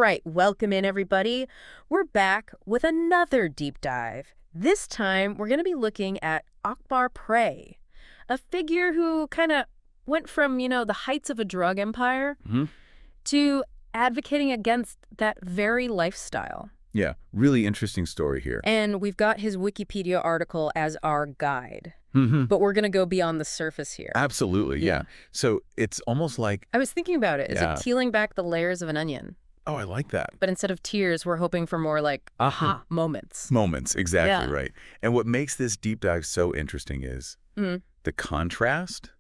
right, welcome in everybody. We're back with another deep dive. This time, we're going to be looking at Akbar Prey, a figure who kind of went from, the heights of a drug empire to advocating against that very lifestyle. Yeah, really interesting story here. And we've got his Wikipedia article as our guide. But we're going to go beyond the surface here. Absolutely, yeah. So it's almost like... I was thinking about it. Is it peeling back the layers of an onion? Oh, I like that. But instead of tears, we're hoping for more like aha moments. Moments, exactly right. And what makes this deep dive so interesting is the contrast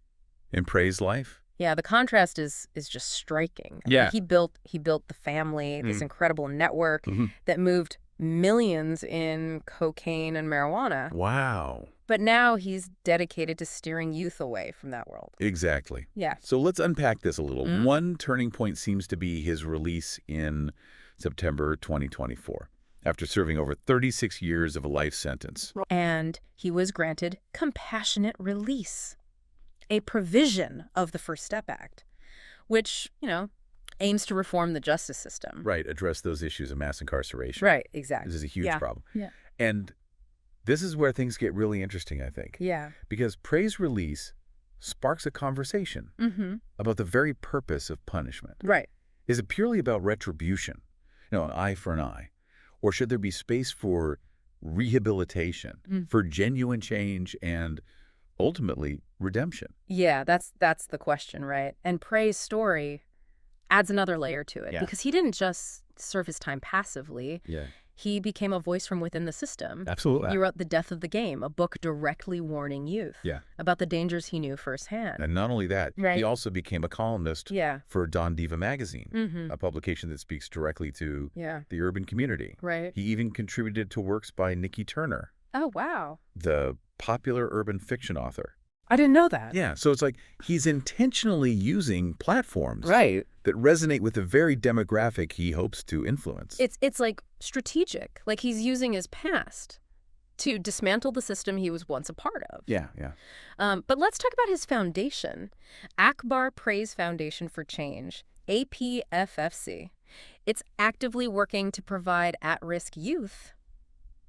in Prey's life. Yeah, the contrast is just striking. Yeah. He built the family, this incredible network that moved millions in cocaine and marijuana. Wow. But now he's dedicated to steering youth away from that world. Exactly. Yeah. So let's unpack this a little. One turning point seems to be his release in September 2024, after serving over 36 years of a life sentence. And he was granted compassionate release, a provision of the First Step Act, which, aims to reform the justice system. Right, address those issues of mass incarceration. Right, exactly. This is a huge problem. Yeah. And this is where things get really interesting, I think. Yeah. Because Prey's release sparks a conversation about the very purpose of punishment. Right. Is it purely about retribution, an eye for an eye? Or should there be space for rehabilitation, for genuine change, and ultimately redemption? Yeah, that's the question, right? And Prey's story adds another layer to it because he didn't just serve his time passively. Yeah. He became a voice from within the system. Absolutely. He wrote The Death of the Game, a book directly warning youth about the dangers he knew firsthand. And not only that, he also became a columnist for Don Diva magazine, a publication that speaks directly to the urban community. Right. He even contributed to works by Nikki Turner. Oh, wow. The popular urban fiction author. I didn't know that. Yeah, so it's like he's intentionally using platforms that resonate with the very demographic he hopes to influence. It's like strategic, like he's using his past to dismantle the system he was once a part of. Yeah. But let's talk about his foundation, Akbar Prey's Foundation for Change, APFFC. It's actively working to provide at-risk youth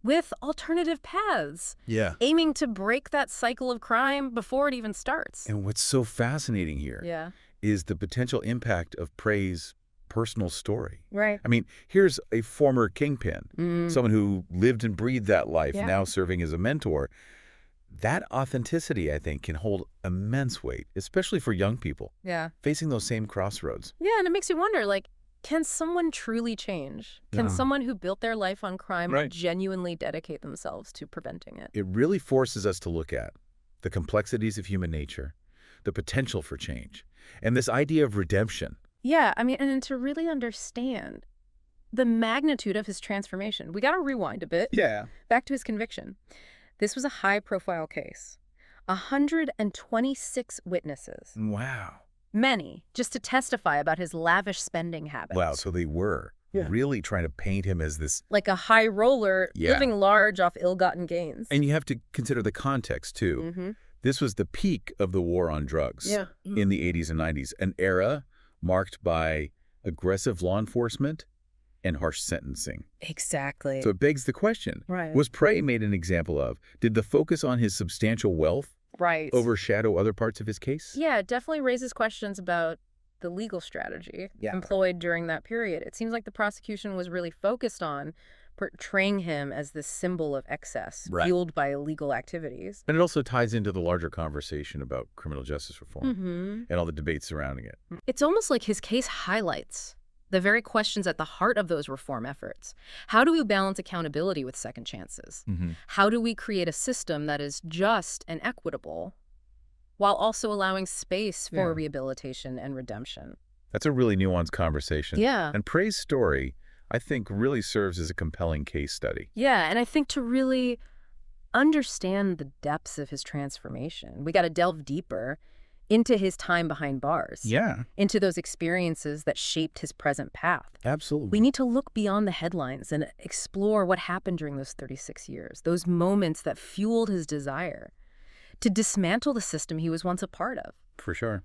with alternative paths, aiming to break that cycle of crime before it even starts. And what's so fascinating here is the potential impact of Prey's personal story. Right. I mean, here's a former kingpin, someone who lived and breathed that life, now serving as a mentor. That authenticity, I think, can hold immense weight, especially for young people facing those same crossroads. Yeah, and it makes you wonder, can someone truly change? Can someone who built their life on crime genuinely dedicate themselves to preventing it? It really forces us to look at the complexities of human nature, the potential for change, and this idea of redemption. Yeah, I mean, and to really understand the magnitude of his transformation, we got to rewind a bit. Yeah. Back to his conviction. This was a high-profile case. 126 witnesses. Wow. Many, just to testify about his lavish spending habits. Wow, so they were really trying to paint him as this... like a high roller, living large off ill-gotten gains. And you have to consider the context, too. This was the peak of the war on drugs in the 80s and 90s, an era marked by aggressive law enforcement and harsh sentencing. Exactly. So it begs the question, was Prey made an example of? Did the focus on his substantial wealth overshadow other parts of his case? Yeah, it definitely raises questions about the legal strategy employed during that period. It seems like the prosecution was really focused on portraying him as this symbol of excess fueled by illegal activities. And it also ties into the larger conversation about criminal justice reform and all the debates surrounding it. It's almost like his case highlights the very questions at the heart of those reform efforts. How do we balance accountability with second chances? How do we create a system that is just and equitable while also allowing space for rehabilitation and redemption? That's a really nuanced conversation. Yeah. And Prey's story, I think, really serves as a compelling case study. Yeah, and I think to really understand the depths of his transformation, we got to delve deeper into his time behind bars. Yeah. Into those experiences that shaped his present path. Absolutely. We need to look beyond the headlines and explore what happened during those 36 years, those moments that fueled his desire to dismantle the system he was once a part of. For sure.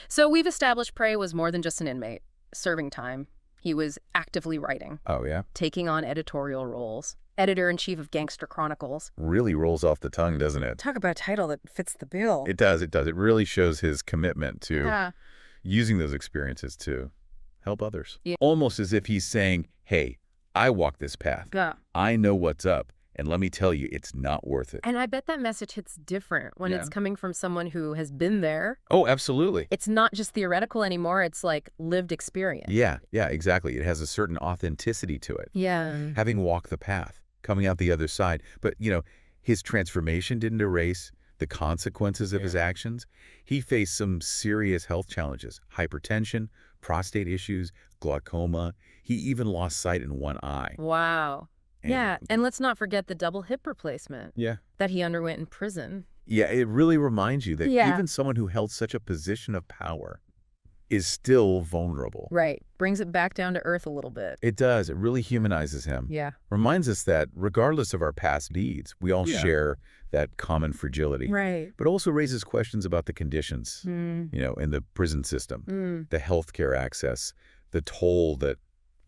So we've established Prey was more than just an inmate, serving time. He was actively writing. Oh, yeah? Taking on editorial roles. Editor-in-chief of Gangster Chronicles. Really rolls off the tongue, doesn't it? Talk about a title that fits the bill. It does. It does. It really shows his commitment to using those experiences to help others. Yeah. Almost as if he's saying, hey, I walk this path. Yeah. I know what's up. And let me tell you, it's not worth it. And I bet that message hits different when it's coming from someone who has been there. Oh, absolutely. It's not just theoretical anymore. It's like lived experience. Yeah, exactly. It has a certain authenticity to it. Yeah. Having walked the path, coming out the other side. But, his transformation didn't erase the consequences of his actions. He faced some serious health challenges, hypertension, prostate issues, glaucoma. He even lost sight in one eye. Wow. And let's not forget the double hip replacement that he underwent in prison. Yeah, it really reminds you that even someone who held such a position of power is still vulnerable. Right. Brings it back down to earth a little bit. It does. It really humanizes him. Yeah. Reminds us that regardless of our past deeds, we all share that common fragility. Right. But also raises questions about the conditions, in the prison system, the healthcare access, the toll that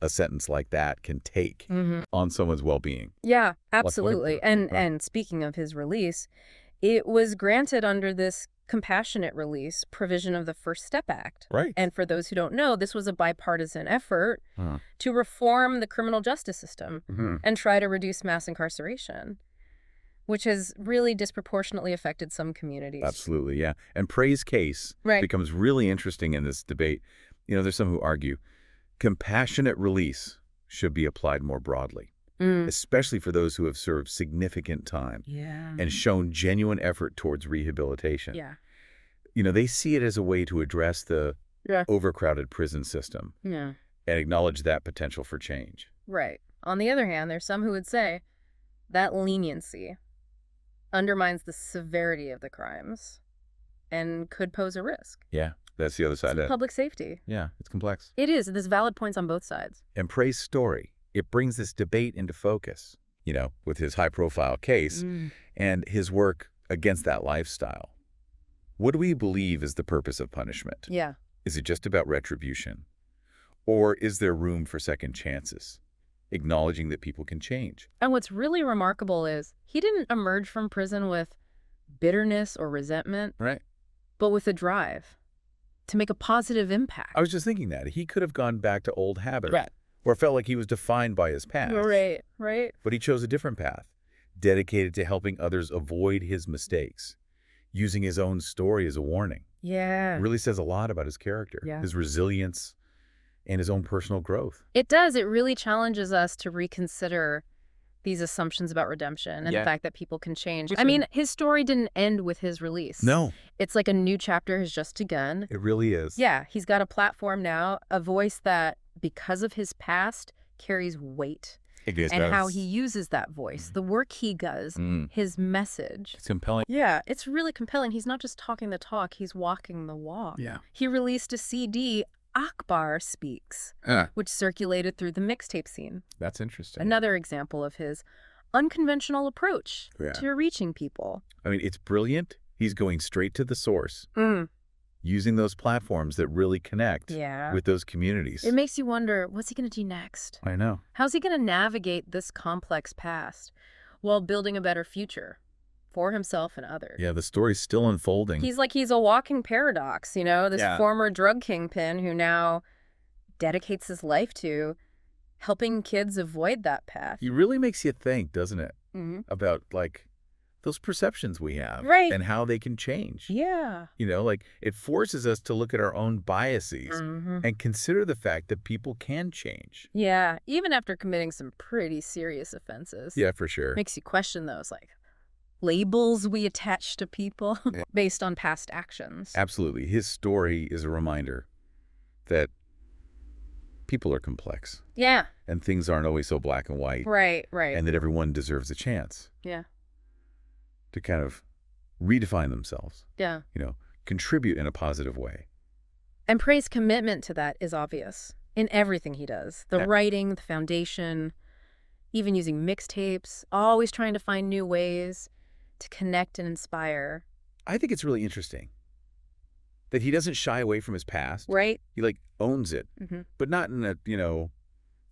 a sentence like that can take on someone's well-being. Yeah, absolutely. And speaking of his release, it was granted under this compassionate release provision of the First Step Act. Right. And for those who don't know, this was a bipartisan effort to reform the criminal justice system and try to reduce mass incarceration, which has really disproportionately affected some communities. Absolutely, yeah. And Prey's case becomes really interesting in this debate. There's some who argue compassionate release should be applied more broadly, especially for those who have served significant time and shown genuine effort towards rehabilitation. Yeah. They see it as a way to address the overcrowded prison system and acknowledge that potential for change. Right. On the other hand, there's some who would say that leniency undermines the severity of the crimes and could pose a risk. Yeah. That's the other side of it. Public safety. Yeah, it's complex. It is. There's valid points on both sides. And Prey's story, it brings this debate into focus, with his high-profile case and his work against that lifestyle. What do we believe is the purpose of punishment? Yeah. Is it just about retribution? Or is there room for second chances, acknowledging that people can change? And what's really remarkable is he didn't emerge from prison with bitterness or resentment, but with a drive to make a positive impact. I was just thinking that. He could have gone back to old habits or felt like he was defined by his past. Right. But he chose a different path, dedicated to helping others avoid his mistakes, using his own story as a warning. Yeah. It really says a lot about his character, his resilience, and his own personal growth. It does. It really challenges us to reconsider these assumptions about redemption and the fact that people can change. I mean, his story didn't end with his release. No. It's like a new chapter has just begun. It really is. Yeah, he's got a platform now, a voice that, because of his past, carries weight. And how he uses that voice, the work he does, his message. It's compelling. Yeah, it's really compelling. He's not just talking the talk, he's walking the walk. Yeah. He released a CD, Akbar Speaks, which circulated through the mixtape scene. That's interesting. Another example of his unconventional approach to reaching people. I mean, it's brilliant. He's going straight to the source, using those platforms that really connect with those communities. It makes you wonder, what's he going to do next? I know. How's he going to navigate this complex past while building a better future for himself and others? Yeah, the story's still unfolding. He's a walking paradox, this former drug kingpin who now dedicates his life to helping kids avoid that path. He really makes you think, doesn't it? About, those perceptions we have. And how they can change. Yeah. It forces us to look at our own biases and consider the fact that people can change. Yeah, even after committing some pretty serious offenses. Yeah, for sure. Makes you question those, labels we attach to people based on past actions. Absolutely. His story is a reminder that people are complex. Yeah. And things aren't always so black and white. Right. And that everyone deserves a chance. Yeah. To kind of redefine themselves. Yeah. Contribute in a positive way. And Prey's commitment to that is obvious in everything he does. The writing, the foundation, even using mixtapes, always trying to find new ways to connect and inspire. I think it's really interesting That he doesn't shy away from his past. Right. He, like, owns it, but not in a,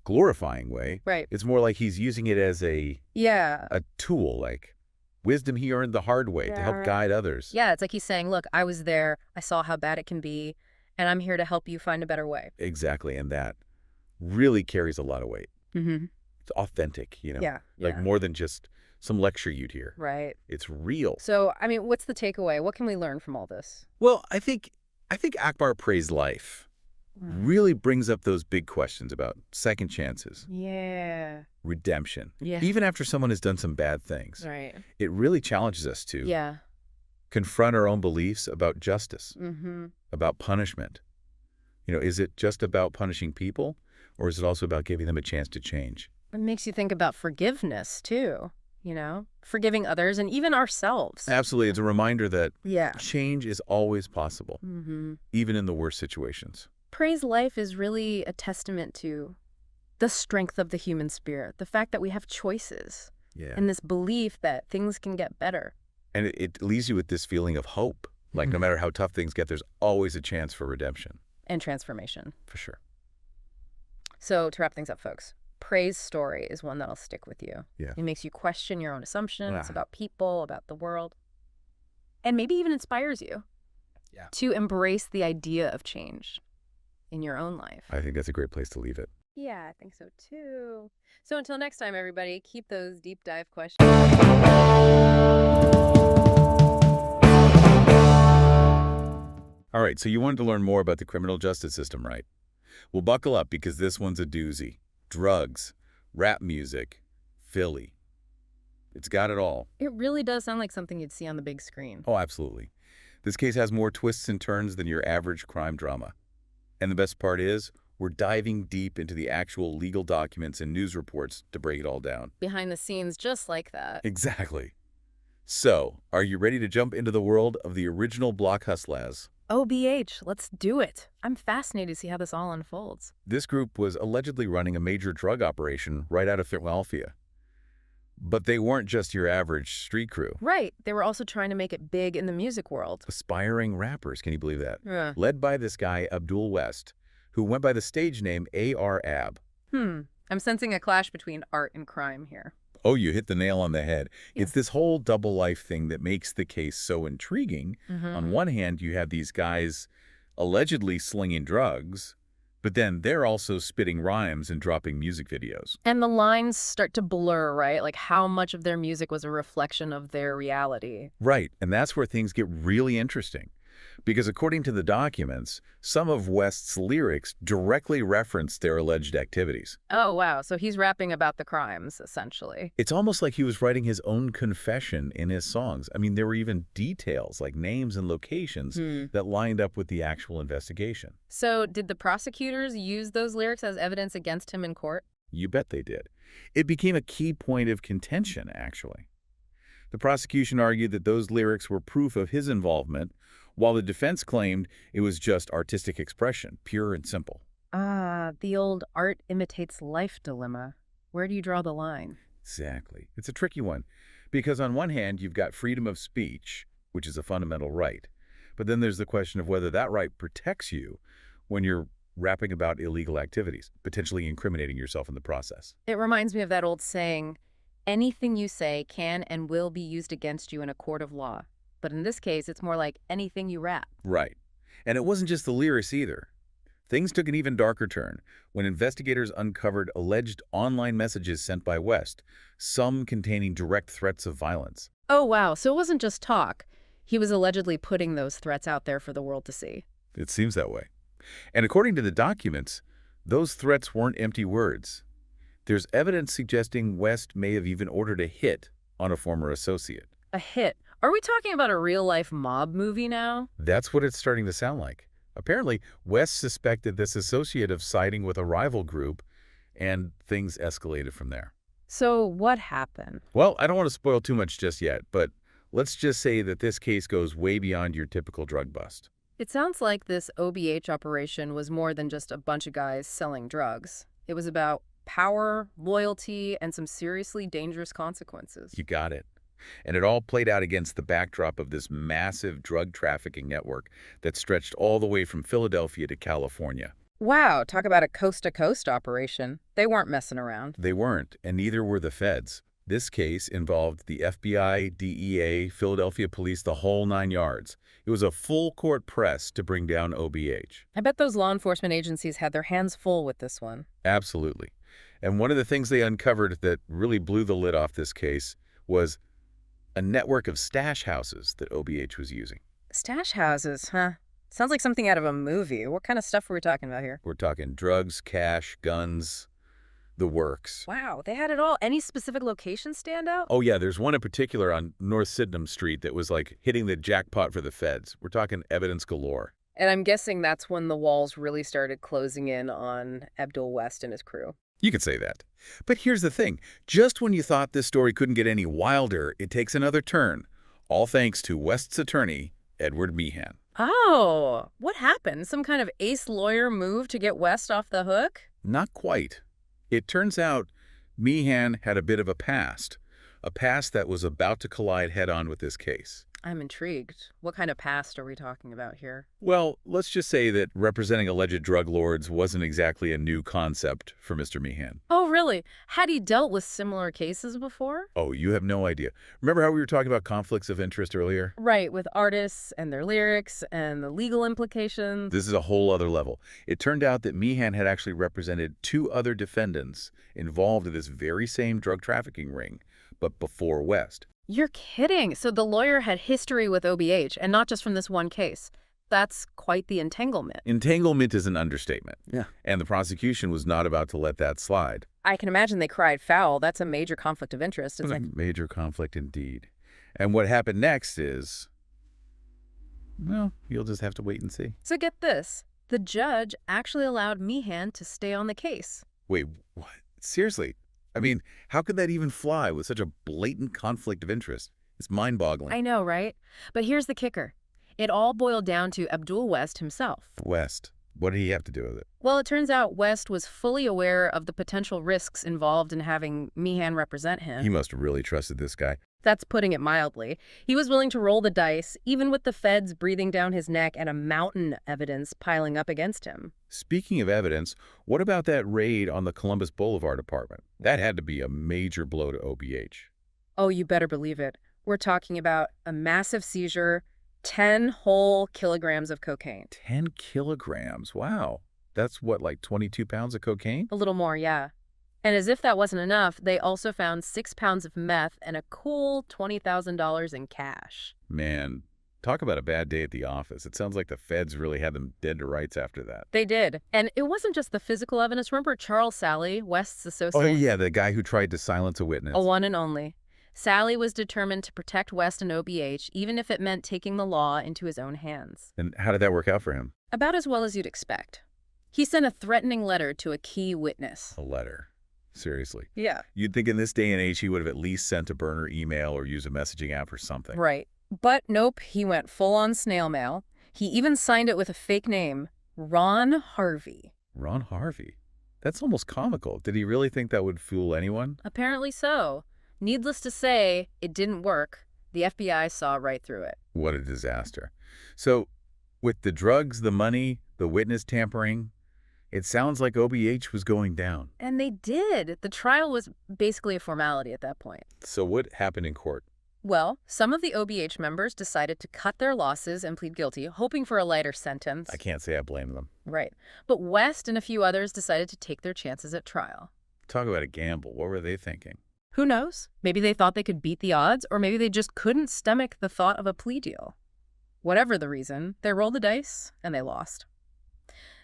glorifying way. Right. It's more like he's using it as a tool, like wisdom he earned the hard way to help guide others. Yeah, it's like he's saying, look, I was there, I saw how bad it can be, and I'm here to help you find a better way. Exactly, and that really carries a lot of weight. It's authentic, like more than just some lecture you'd hear. Right. It's real. So, I mean, what's the takeaway? What can we learn from all this? Well, I think Akbar Praised Life really brings up those big questions about second chances. Yeah. Redemption. Yeah. Even after someone has done some bad things. Right. It really challenges us to confront our own beliefs about justice, about punishment. Is it just about punishing people, or is it also about giving them a chance to change? It makes you think about forgiveness, too. Forgiving others and even ourselves. Absolutely. It's a reminder that change is always possible, even in the worst situations. Praised Life is really a testament to the strength of the human spirit, the fact that we have choices, and this belief that things can get better. And it leaves you with this feeling of hope. Like no matter how tough things get, there's always a chance for redemption. And transformation. For sure. So to wrap things up, folks, Praise story is one that'll stick with you. Yeah. It makes you question your own assumptions about people, about the world, and maybe even inspires you to embrace the idea of change in your own life. I think that's a great place to leave it. Yeah, I think so too. So until next time, everybody, keep those deep dive questions. All right, so you wanted to learn more about the criminal justice system, right? Well, buckle up because this one's a doozy. Drugs, rap music, Philly. It's got it all. It really does sound like something you'd see on the big screen. Oh, absolutely. This case has more twists and turns than your average crime drama. And the best part is, we're diving deep into the actual legal documents and news reports to break it all down. Behind the scenes, just like that. Exactly. So, are you ready to jump into the world of the original Block Hustlers? OBH, let's do it. I'm fascinated to see how this all unfolds. This group was allegedly running a major drug operation right out of Philadelphia. But they weren't just your average street crew. Right. They were also trying to make it big in the music world. Aspiring rappers, can you believe that? Yeah. Led by this guy, Abdul West, who went by the stage name A.R.Ab. I'm sensing a clash between art and crime here. Oh, you hit the nail on the head. Yeah. It's this whole double life thing that makes the case so intriguing. On one hand, you have these guys allegedly slinging drugs, but then they're also spitting rhymes and dropping music videos. And the lines start to blur, right? Like how much of their music was a reflection of their reality. Right, and that's where things get really interesting. Because according to the documents, some of West's lyrics directly reference their alleged activities. Oh, wow. So he's rapping about the crimes, essentially. It's almost like he was writing his own confession in his songs. I mean, there were even details like names and locations that lined up with the actual investigation. So did the prosecutors use those lyrics as evidence against him in court? You bet they did. It became a key point of contention, actually. The prosecution argued that those lyrics were proof of his involvement, while the defense claimed it was just artistic expression, pure and simple. Ah, the old art imitates life dilemma. Where do you draw the line? Exactly. It's a tricky one, because on one hand, you've got freedom of speech, which is a fundamental right. But then there's the question of whether that right protects you when you're rapping about illegal activities, potentially incriminating yourself in the process. It reminds me of that old saying, anything you say can and will be used against you in a court of law. But in this case, it's more like anything you rap. Right. And it wasn't just the lyrics either. Things took an even darker turn when investigators uncovered alleged online messages sent by West, some containing direct threats of violence. Oh, wow. So it wasn't just talk. He was allegedly putting those threats out there for the world to see. It seems that way. And according to the documents, those threats weren't empty words. There's evidence suggesting West may have even ordered a hit on a former associate. A hit? Are we talking about a real-life mob movie now? That's what it's starting to sound like. Apparently, West suspected this associate of siding with a rival group, and things escalated from there. So what happened? Well, I don't want to spoil too much just yet, but let's just say that this case goes way beyond your typical drug bust. It sounds like this OBH operation was more than just a bunch of guys selling drugs. It was about power, loyalty, and some seriously dangerous consequences. You got it. And it all played out against the backdrop of this massive drug trafficking network that stretched all the way from Philadelphia to California. Wow, talk about a coast-to-coast operation. They weren't messing around. They weren't, and neither were the feds. This case involved the FBI, DEA, Philadelphia police, the whole 9 yards. It was a full-court press to bring down OBH. I bet those law enforcement agencies had their hands full with this one. Absolutely. And one of the things they uncovered that really blew the lid off this case was a network of stash houses that OBH was using. Stash houses, huh? Sounds like something out of a movie. What kind of stuff were we talking about here? We're talking drugs, cash, guns, the works. Wow, they had it all. Any specific location stand out? Oh, yeah, there's one in particular on North Sydenham Street that was like hitting the jackpot for the feds. We're talking evidence galore. And I'm guessing that's when the walls really started closing in on Abdul West and his crew. You could say that. But here's the thing. Just when you thought this story couldn't get any wilder, it takes another turn. All thanks to West's attorney, Edward Meehan. Oh, what happened? Some kind of ace lawyer move to get West off the hook? Not quite. It turns out Meehan had a bit of a past that was about to collide head-on with this case. I'm intrigued. What kind of past are we talking about here? Well, let's just say that representing alleged drug lords wasn't exactly a new concept for Mr. Meehan. Oh, really? Had he dealt with similar cases before? Oh, you have no idea. Remember how we were talking about conflicts of interest earlier? Right, with artists and their lyrics and the legal implications. This is a whole other level. It turned out that Meehan had actually represented 2 other defendants involved in this very same drug trafficking ring, but before West. You're kidding. So the lawyer had history with OBH, and not just from this one case. That's quite the entanglement. Entanglement is an understatement. Yeah. And the prosecution was not about to let that slide. I can imagine they cried foul. That's a major conflict of interest. It's A like major conflict indeed. And what happened next is, well, you'll just have to wait and see. So get this. The judge actually allowed Meehan to stay on the case. Wait, what? Seriously? I mean, how could that even fly with such a blatant conflict of interest? It's mind-boggling. I know, right? But here's the kicker. It all boiled down to Abdul West himself. West. What did he have to do with it? Well, it turns out West was fully aware of the potential risks involved in having Meehan represent him. He must have really trusted this guy. That's putting it mildly. He was willing to roll the dice, even with the feds breathing down his neck and a mountain of evidence piling up against him. Speaking of evidence, what about that raid on the Columbus Boulevard apartment? That had to be a major blow to OBH. Oh, you better believe it. We're talking about a massive seizure, 10 whole kilograms of cocaine. 10 kilograms? Wow. That's what, like 22 pounds of cocaine? A little more, yeah. And as if that wasn't enough, they also found 6 pounds of meth and a cool $20,000 in cash. Man, talk about a bad day at the office. It sounds like the feds really had them dead to rights after that. They did. And it wasn't just the physical evidence. Remember Charles Sally, West's associate? Oh, yeah, the guy who tried to silence a witness. A one and only. Sally was determined to protect West and OBH, even if it meant taking the law into his own hands. And how did that work out for him? About as well as you'd expect. He sent a threatening letter to a key witness. A letter. Seriously. Yeah. You'd think in this day and age he would have at least sent a burner email or used a messaging app or something. Right. But nope, he went full-on snail mail. He even signed it with a fake name, Ron Harvey. Ron Harvey? That's almost comical. Did he really think that would fool anyone? Apparently so. Needless to say, it didn't work. The FBI saw right through it. What a disaster. So, with the drugs, the money, the witness tampering, it sounds like OBH was going down. And they did. The trial was basically a formality at that point. So what happened in court? Well, some of the OBH members decided to cut their losses and plead guilty, hoping for a lighter sentence. I can't say I blame them. Right. But West and a few others decided to take their chances at trial. Talk about a gamble. What were they thinking? Who knows? Maybe they thought they could beat the odds, or maybe they just couldn't stomach the thought of a plea deal. Whatever the reason, they rolled the dice and they lost.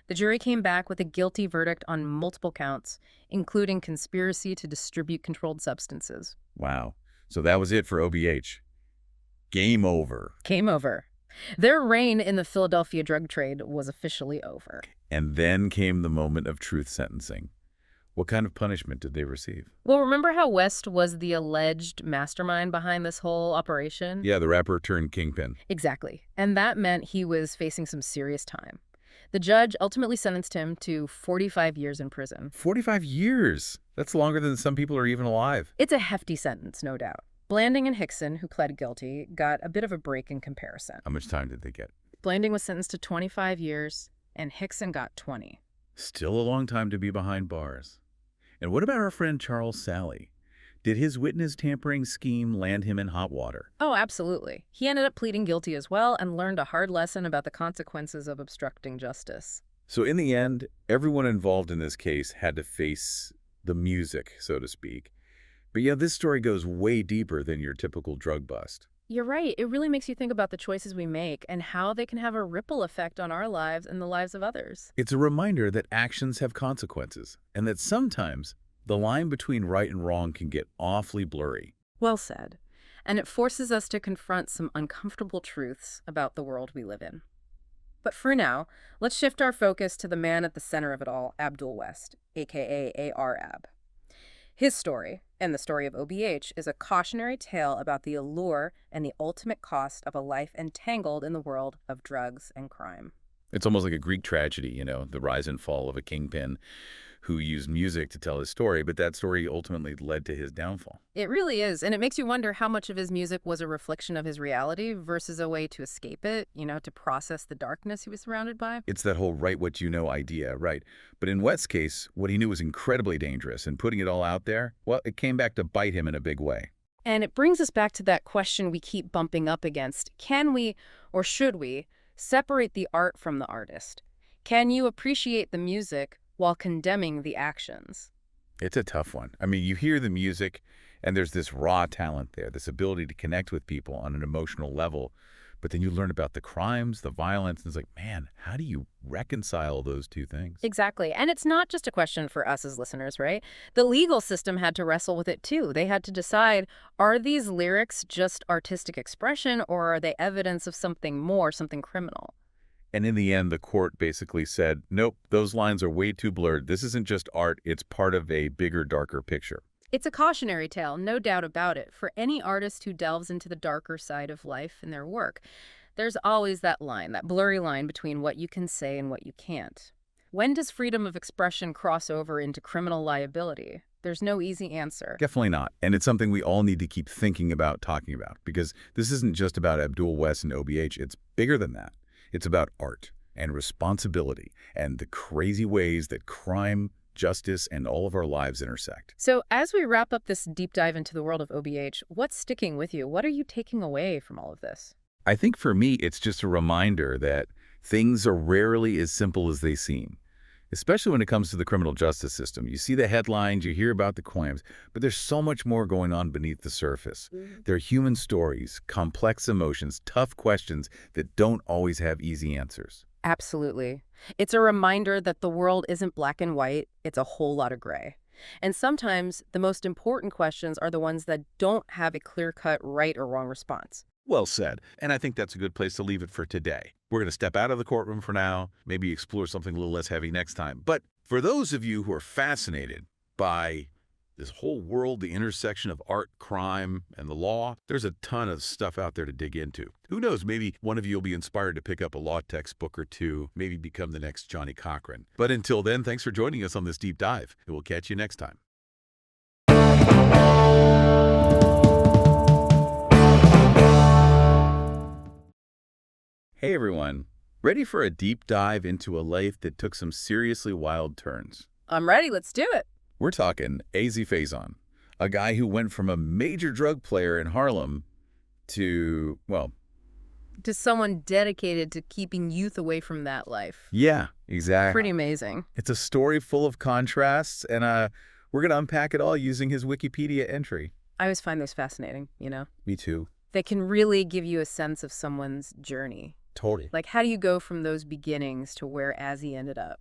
The jury came back with a guilty verdict on multiple counts, including conspiracy to distribute controlled substances. Wow. So that was it for OBH. Game over. Game over. Their reign in the Philadelphia drug trade was officially over. And then came the moment of truth sentencing. What kind of punishment did they receive? Well, remember how West was the alleged mastermind behind this whole operation? Yeah, the rapper turned kingpin. Exactly. And that meant he was facing some serious time. The judge ultimately sentenced him to 45 years in prison. 45 years? That's longer than some people are even alive. It's a hefty sentence, no doubt. Blanding and Hickson, who pled guilty, got a bit of a break in comparison. How much time did they get? Blanding was sentenced to 25 years, and Hickson got 20. Still a long time to be behind bars. And what about our friend Charles Sally? Did his witness tampering scheme land him in hot water? Oh, absolutely. He ended up pleading guilty as well and learned a hard lesson about the consequences of obstructing justice. So in the end, everyone involved in this case had to face the music, so to speak. But yeah, this story goes way deeper than your typical drug bust. You're right. It really makes you think about the choices we make and how they can have a ripple effect on our lives and the lives of others. It's a reminder that actions have consequences, and that sometimes the line between right and wrong can get awfully blurry. Well said. And it forces us to confront some uncomfortable truths about the world we live in. But for now, let's shift our focus to the man at the center of it all, Abdul West, a.k.a. AR-Ab. His story, and the story of OBH, is a cautionary tale about the allure and the ultimate cost of a life entangled in the world of drugs and crime. It's almost like a Greek tragedy, the rise and fall of a kingpin who used music to tell his story, but that story ultimately led to his downfall. It really is, and it makes you wonder how much of his music was a reflection of his reality versus a way to escape it, to process the darkness he was surrounded by. It's that whole write what you know idea, right? But in West's case, what he knew was incredibly dangerous, and putting it all out there, well, it came back to bite him in a big way. And it brings us back to that question we keep bumping up against. Can we, or should we, separate the art from the artist? Can you appreciate the music while condemning the actions? It's a tough one. I mean, you hear the music, and there's this raw talent there, this ability to connect with people on an emotional level. But then you learn about the crimes, the violence, and it's like, man, how do you reconcile those two things? Exactly. And it's not just a question for us as listeners, right? The legal system had to wrestle with it too. They had to decide, are these lyrics just artistic expression, or are they evidence of something more, something criminal? And in the end, the court basically said, nope, those lines are way too blurred. This isn't just art. It's part of a bigger, darker picture. It's a cautionary tale, no doubt about it, for any artist who delves into the darker side of life in their work. There's always that line, that blurry line between what you can say and what you can't. When does freedom of expression cross over into criminal liability? There's no easy answer. Definitely not. And it's something we all need to keep thinking about, talking about, because this isn't just about Abdul West and OBH. It's bigger than that. It's about art and responsibility and the crazy ways that crime, justice, and all of our lives intersect. So as we wrap up this deep dive into the world of OBH, what's sticking with you? What are you taking away from all of this? I think for me, it's just a reminder that things are rarely as simple as they seem, especially when it comes to the criminal justice system. You see the headlines, you hear about the crimes, but there's so much more going on beneath the surface. There are human stories, complex emotions, tough questions that don't always have easy answers. Absolutely. It's a reminder that the world isn't black and white, it's a whole lot of gray. And sometimes the most important questions are the ones that don't have a clear-cut right or wrong response. Well said. And I think that's a good place to leave it for today. We're going to step out of the courtroom for now, maybe explore something a little less heavy next time. But for those of you who are fascinated by this whole world, the intersection of art, crime, and the law, there's a ton of stuff out there to dig into. Who knows, maybe one of you will be inspired to pick up a law textbook or two, maybe become the next Johnny Cochran. But until then, thanks for joining us on this deep dive, and we'll catch you next time. Hey everyone, ready for a deep dive into a life that took some seriously wild turns? I'm ready, let's do it. We're talking AZ Faison, a guy who went from a major drug player in Harlem to, well... to someone dedicated to keeping youth away from that life. Yeah, exactly. Pretty amazing. It's a story full of contrasts, and we're going to unpack it all using his Wikipedia entry. I always find those fascinating, Me too. They can really give you a sense of someone's journey. Totally. Like, how do you go from those beginnings to where Azzy ended up?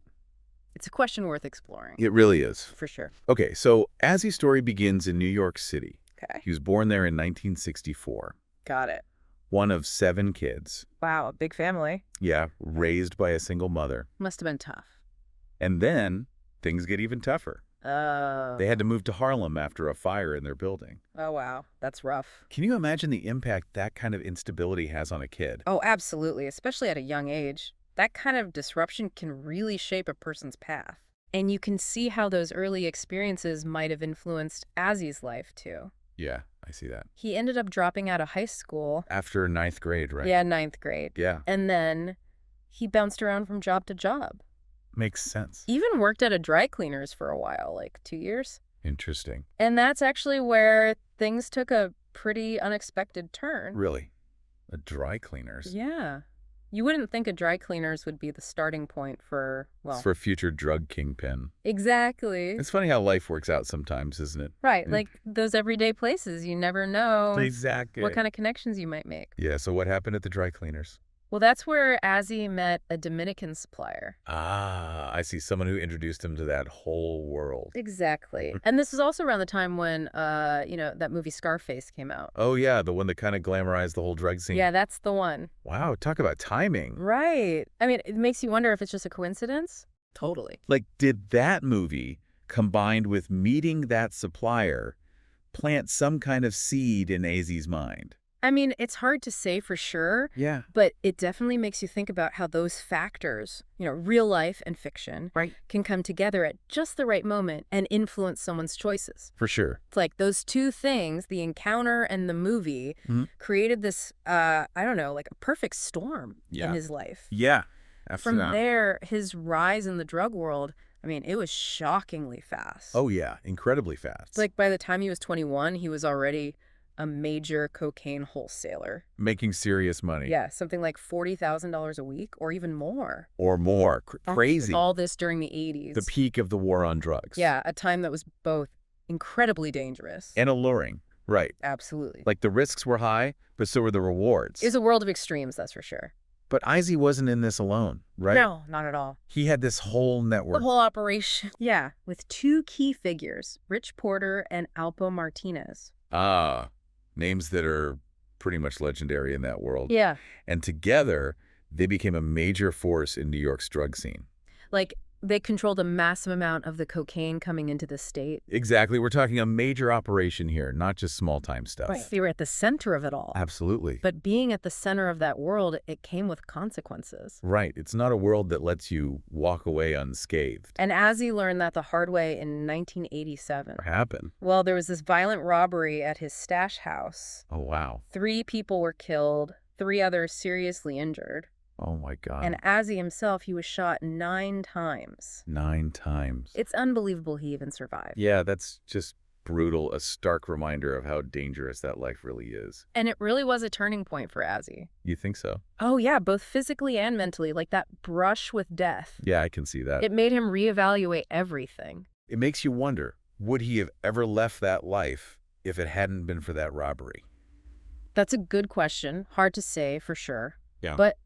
It's a question worth exploring. It really is. For sure. Okay, so Azzy's story begins in New York City. Okay. He was born there in 1964. Got it. One of 7 kids. Wow, a big family. Yeah, raised by a single mother. Must have been tough. And then things get even tougher. Oh. They had to move to Harlem after a fire in their building. Oh, wow. That's rough. Can you imagine the impact that kind of instability has on a kid? Oh, absolutely, especially at a young age. That kind of disruption can really shape a person's path. And you can see how those early experiences might have influenced Azzy's life, too. Yeah. I see that. He ended up dropping out of high school. After ninth grade, right? Yeah, ninth grade. Yeah. And then he bounced around from job to job. Makes sense. Even worked at a dry cleaner's for a while, like 2 years. Interesting. And that's actually where things took a pretty unexpected turn. Really? A dry cleaner's? Yeah. You wouldn't think a dry cleaner's would be the starting point for, well... It's for a future drug kingpin. Exactly. It's funny how life works out sometimes, isn't it? Right. Like those everyday places. You never know Exactly. what kind of connections you might make. Yeah, so what happened at the dry cleaners? Well, that's where Azzy met a Dominican supplier. Ah, I see. Someone who introduced him to that whole world. Exactly. And this is also around the time when, that movie Scarface came out. Oh, yeah, the one that kind of glamorized the whole drug scene. Yeah, that's the one. Wow, talk about timing. Right. I mean, it makes you wonder if it's just a coincidence. Totally. Like, did that movie, combined with meeting that supplier, plant some kind of seed in Azzy's mind? I mean, it's hard to say for sure. Yeah. But it definitely makes you think about how those factors, real life and fiction, right, can come together at just the right moment and influence someone's choices. For sure. It's like those two things, the encounter and the movie, created this, like a perfect storm in his life. Yeah. From there, his rise in the drug world, I mean, it was shockingly fast. Oh, yeah. Incredibly fast. Like by the time he was 21, he was already a major cocaine wholesaler. Making serious money. Yeah, something like $40,000 a week or even more. Or more. Crazy. All this during the 80s. The peak of the war on drugs. Yeah, a time that was both incredibly dangerous. And alluring. Right. Absolutely. Like the risks were high, but so were the rewards. It was a world of extremes, that's for sure. But Izzy wasn't in this alone, right? No, not at all. He had this whole network. The whole operation. Yeah, with two key figures, Rich Porter and Alpo Martinez. Ah, names that are pretty much legendary in that world. Yeah. And together, they became a major force in New York's drug scene. Like, they controlled a massive amount of the cocaine coming into the state. Exactly. We're talking a major operation here, not just small-time stuff. Right. They were at the center of it all. Absolutely. But being at the center of that world, it came with consequences. Right. It's not a world that lets you walk away unscathed. And Azzy learned that the hard way in 1987. What happened? Well, there was this violent robbery at his stash house. Oh, wow. 3 people were killed, 3 others seriously injured. Oh, my God. And Azzy himself, he was shot 9 times. 9 times. It's unbelievable he even survived. Yeah, that's just brutal, a stark reminder of how dangerous that life really is. And it really was a turning point for Azzy. You think so? Oh, yeah, both physically and mentally, like that brush with death. Yeah, I can see that. It made him reevaluate everything. It makes you wonder, would he have ever left that life if it hadn't been for that robbery? That's a good question. Hard to say for sure. Yeah. But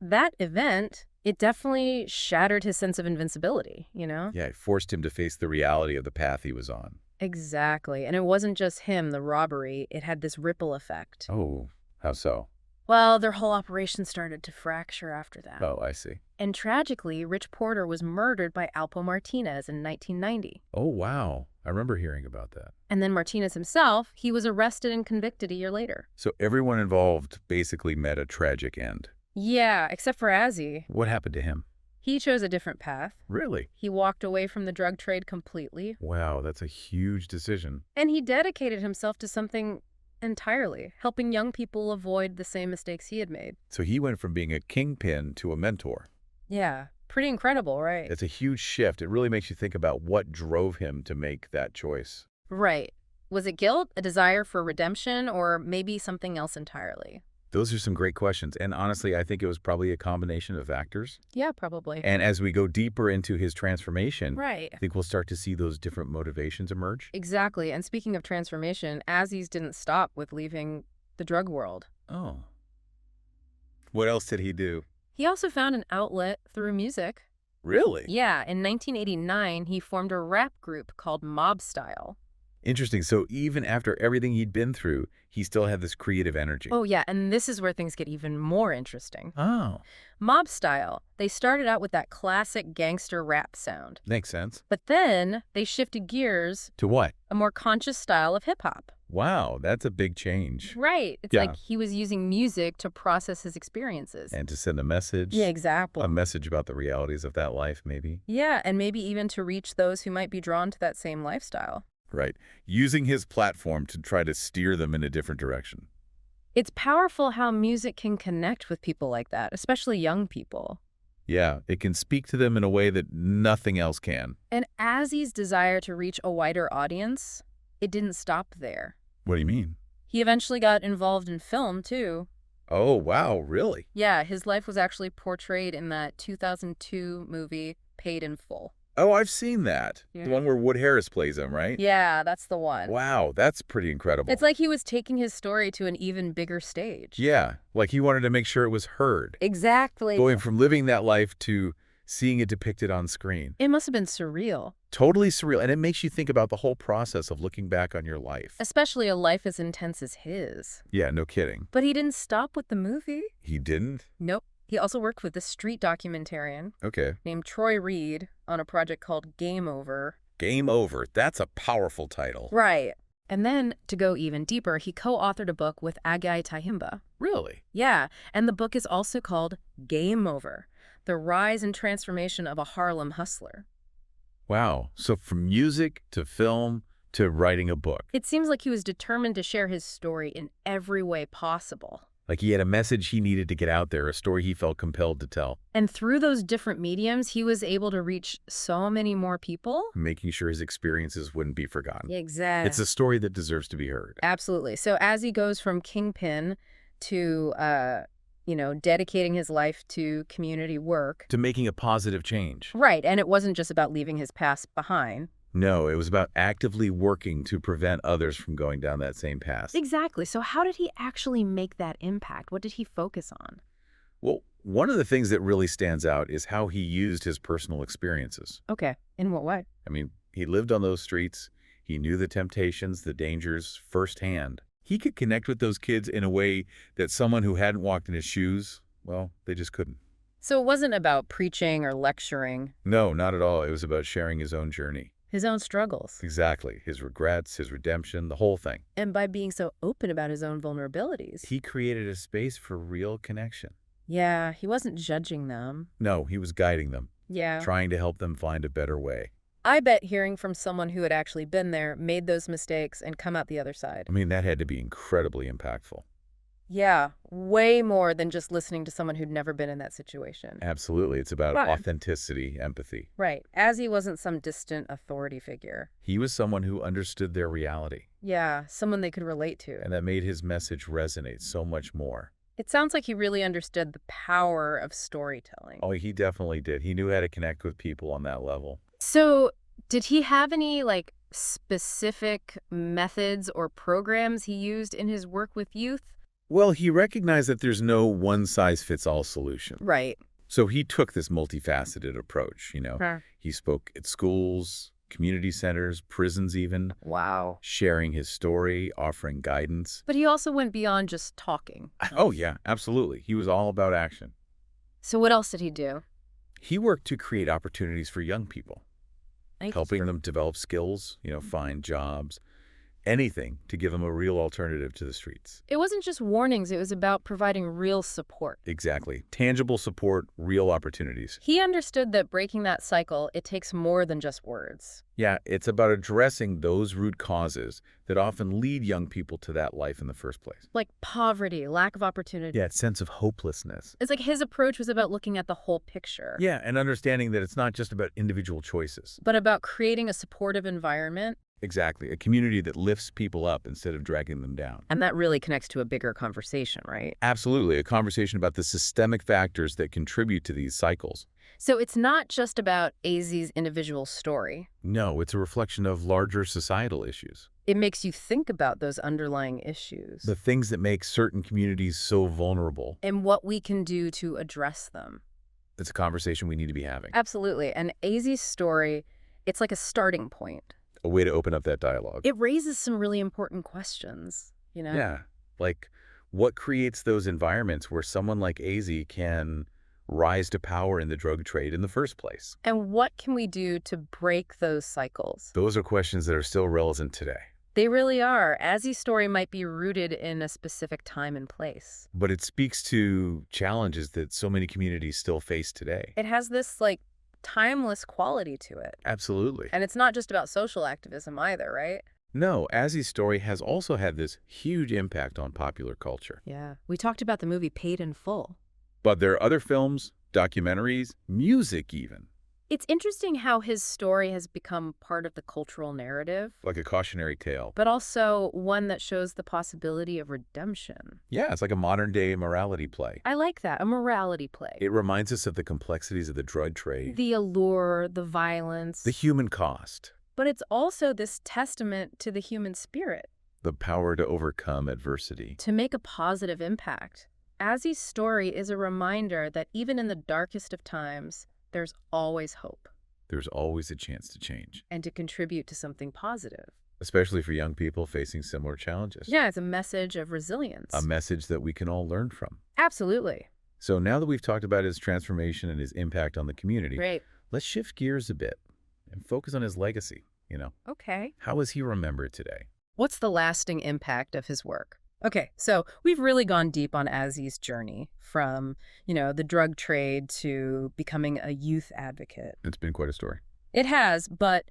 that event, it definitely shattered his sense of invincibility, Yeah, it forced him to face the reality of the path he was on. Exactly. And it wasn't just him, the robbery. It had this ripple effect. Oh, how so? Well, their whole operation started to fracture after that. Oh, I see. And tragically, Rich Porter was murdered by Alpo Martinez in 1990. Oh, wow. I remember hearing about that. And then Martinez himself, he was arrested and convicted a year later. So everyone involved basically met a tragic end. Yeah, except for Azzy. What happened to him? He chose a different path. Really? He walked away from the drug trade completely. Wow, that's a huge decision. And he dedicated himself to something entirely, helping young people avoid the same mistakes he had made. So he went from being a kingpin to a mentor. Yeah, pretty incredible, right? It's a huge shift. It really makes you think about what drove him to make that choice. Right. Was it guilt, a desire for redemption, or maybe something else entirely? Those are some great questions. And honestly, I think it was probably a combination of factors. Yeah, probably. And as we go deeper into his transformation, right, I think we'll start to see those different motivations emerge. Exactly. And speaking of transformation, Azzy's didn't stop with leaving the drug world. Oh. What else did he do? He also found an outlet through music. Really? Yeah, in 1989, he formed a rap group called Mob Style. Interesting. So even after everything he'd been through, he still had this creative energy. Oh, yeah, and this is where things get even more interesting. Oh. Mob Style, they started out with that classic gangster rap sound. Makes sense. But then they shifted gears to what? A more conscious style of hip-hop. Wow, that's a big change. Right. It's like he was using music to process his experiences. And to send a message. Yeah, exactly. A message about the realities of that life, maybe. Yeah, and maybe even to reach those who might be drawn to that same lifestyle. Right. Using his platform to try to steer them in a different direction. It's powerful how music can connect with people like that, especially young people. Yeah, it can speak to them in a way that nothing else can. And Azzy's desire to reach a wider audience, it didn't stop there. What do you mean? He eventually got involved in film, too. Oh, wow, really? Yeah, his life was actually portrayed in that 2002 movie, Paid in Full. Oh, I've seen that. Yeah. The one where Wood Harris plays him, right? Yeah, that's the one. Wow, that's pretty incredible. It's like he was taking his story to an even bigger stage. Yeah, like he wanted to make sure it was heard. Exactly. Going from living that life to seeing it depicted on screen. It must have been surreal. Totally surreal, and it makes you think about the whole process of looking back on your life. Especially a life as intense as his. Yeah, no kidding. But he didn't stop with the movie. He didn't? Nope. He also worked with a street documentarian Okay. named Troy Reed on a project called Game Over. Game Over. That's a powerful title. Right. And then, to go even deeper, he co-authored a book with Agai Tahimba. Really? Yeah, and the book is also called Game Over, The Rise and Transformation of a Harlem Hustler. Wow. So from music to film to writing a book. It seems like he was determined to share his story in every way possible. Like he had a message he needed to get out there, a story he felt compelled to tell. And through those different mediums, he was able to reach so many more people. Making sure his experiences wouldn't be forgotten. Exactly. It's a story that deserves to be heard. Absolutely. So as he goes from kingpin to, dedicating his life to community work. To making a positive change. Right. And it wasn't just about leaving his past behind. No, it was about actively working to prevent others from going down that same path. Exactly. So how did he actually make that impact? What did he focus on? Well, one of the things that really stands out is how he used his personal experiences. Okay. In what way? I mean, he lived on those streets. He knew the temptations, the dangers firsthand. He could connect with those kids in a way that someone who hadn't walked in his shoes, well, they just couldn't. So it wasn't about preaching or lecturing. No, not at all. It was about sharing his own journey. His own struggles. Exactly. His regrets, his redemption, the whole thing. And by being so open about his own vulnerabilities. He created a space for real connection. Yeah, he wasn't judging them. No, he was guiding them. Yeah. Trying to help them find a better way. I bet hearing from someone who had actually been there, made those mistakes, and come out the other side. I mean, that had to be incredibly impactful. Yeah, way more than just listening to someone who'd never been in that situation. Absolutely. It's about Right. authenticity, empathy. Right. As he wasn't some distant authority figure. He was someone who understood their reality, Yeah, someone they could relate to. and that made his message resonate so much more. It sounds like he really understood the power of storytelling. Oh, he definitely did. He knew how to connect with people on that level. So, did he have any, specific methods or programs he used in his work with youth? Well, he recognized that there's no one-size-fits-all solution. Right. So he took this multifaceted approach, Huh. He spoke at schools, community centers, prisons even, Wow. sharing his story, offering guidance. But he also went beyond just talking. Oh, yeah, absolutely. He was all about action. So what else did he do? He worked to create opportunities for young people, helping them develop skills, find jobs, anything to give them a real alternative to the streets. It wasn't just warnings, it was about providing real support. Exactly. Tangible support, real opportunities. He understood that breaking that cycle, it takes more than just words. Yeah, it's about addressing those root causes that often lead young people to that life in the first place. Like poverty, lack of opportunity. Yeah, that sense of hopelessness. It's like his approach was about looking at the whole picture. Yeah, and understanding that it's not just about individual choices. But about creating a supportive environment. Exactly. A community that lifts people up instead of dragging them down. And that really connects to a bigger conversation, right? Absolutely. A conversation about the systemic factors that contribute to these cycles. So it's not just about AZ's individual story. No, it's a reflection of larger societal issues. It makes you think about those underlying issues. The things that make certain communities so vulnerable. And what we can do to address them. It's a conversation we need to be having. Absolutely. And AZ's story, it's like a starting point. A way to open up that dialogue. It raises some really important questions, Yeah. Like, what creates those environments where someone like AZ can rise to power in the drug trade in the first place? And what can we do to break those cycles? Those are questions that are still relevant today. They really are. AZ's story might be rooted in a specific time and place. But it speaks to challenges that so many communities still face today. It has this, timeless quality to it. Absolutely. And it's not just about social activism either, right? No, Azzy's story has also had this huge impact on popular culture. Yeah. We talked about the movie Paid in Full. But there are other films, documentaries, music even. It's interesting how his story has become part of the cultural narrative, Like a cautionary tale. but also one that shows the possibility of redemption. Yeah, it's like a modern-day morality play. I like that, a morality play. It reminds us of the complexities of the drug trade, The allure, the violence. the human cost, But it's also this testament to the human spirit, the power to overcome adversity. to make a positive impact. Azzy's story is a reminder that even in the darkest of times, there's always hope. There's always a chance to change, And to contribute to something positive. especially for young people facing similar challenges. Yeah, it's a message of resilience. A message that we can all learn from. Absolutely. So now that we've talked about his transformation and his impact on the community, Great. let's shift gears a bit and focus on his legacy. Okay. How is he remembered today? What's the lasting impact of his work? Okay, so we've really gone deep on Azzy's journey from, the drug trade to becoming a youth advocate. It's been quite a story. It has, but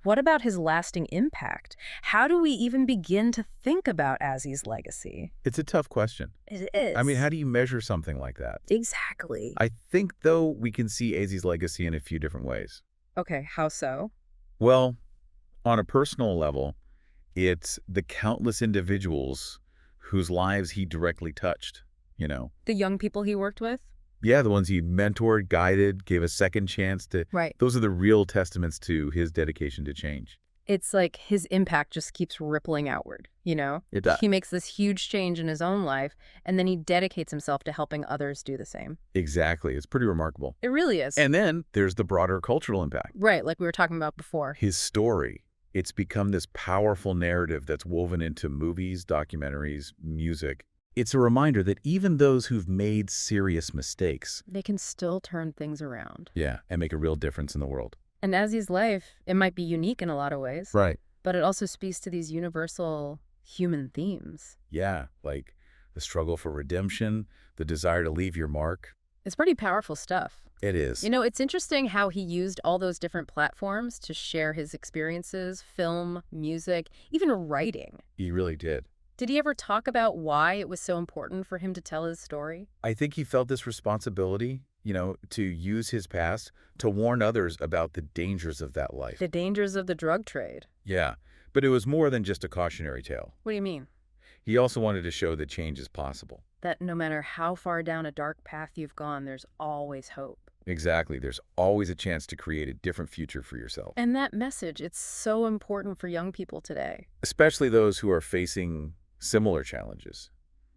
what about his lasting impact? How do we even begin to think about Azzy's legacy? It's a tough question. It is. I mean, how do you measure something like that? Exactly. I think, though, we can see Azzy's legacy in a few different ways. Okay, how so? Well, on a personal level, it's the countless individuals whose lives he directly touched, The young people he worked with? Yeah, the ones he mentored, guided, gave a second chance to. Right. Those are the real testaments to his dedication to change. It's like his impact just keeps rippling outward, It does. He makes this huge change in his own life, and then he dedicates himself to helping others do the same. Exactly. It's pretty remarkable. It really is. And then there's the broader cultural impact. Right, like we were talking about before. His story, it's become this powerful narrative that's woven into movies, documentaries, music. It's a reminder that even those who've made serious mistakes, They can still turn things around. yeah, and make a real difference in the world. And Azzy's life, it might be unique in a lot of ways, Right. but it also speaks to these universal human themes. Yeah, like the struggle for redemption, the desire to leave your mark. It's pretty powerful stuff. It is. It's interesting how he used all those different platforms to share his experiences, film, music, even writing. He really did. Did he ever talk about why it was so important for him to tell his story? I think he felt this responsibility, to use his past to warn others about the dangers of that life. The dangers of the drug trade. Yeah, but it was more than just a cautionary tale. What do you mean? He also wanted to show that change is possible. That no matter how far down a dark path you've gone, there's always hope. Exactly. There's always a chance to create a different future for yourself. And that message, it's so important for young people today. Especially those who are facing similar challenges.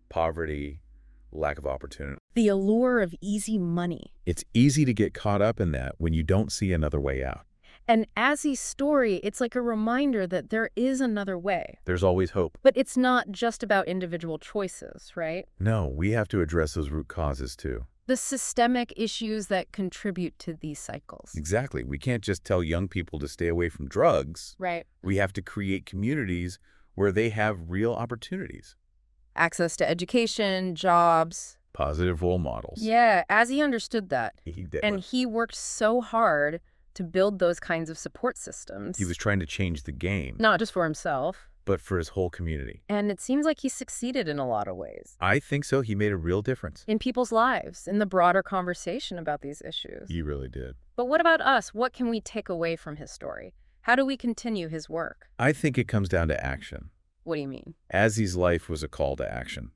Poverty, lack of opportunity. The allure of easy money. It's easy to get caught up in that when you don't see another way out. And Azzy's story, it's like a reminder that there is another way. There's always hope. But it's not just about individual choices, right? No, we have to address those root causes too. The systemic issues that contribute to these cycles. Exactly. We can't just tell young people to stay away from drugs. Right. We have to create communities where they have real opportunities. Access to education, jobs. Positive role models. Yeah, Azzy understood that. He did. And he worked so hard to build those kinds of support systems. He was trying to change the game, Not just for himself. but for his whole community. And it seems like he succeeded in a lot of ways. I think so. He made a real difference. In people's lives, in the broader conversation about these issues. He really did. But what about us? What can we take away from his story? How do we continue his work? I think it comes down to action. What do you mean? Azzy's life was a call to action,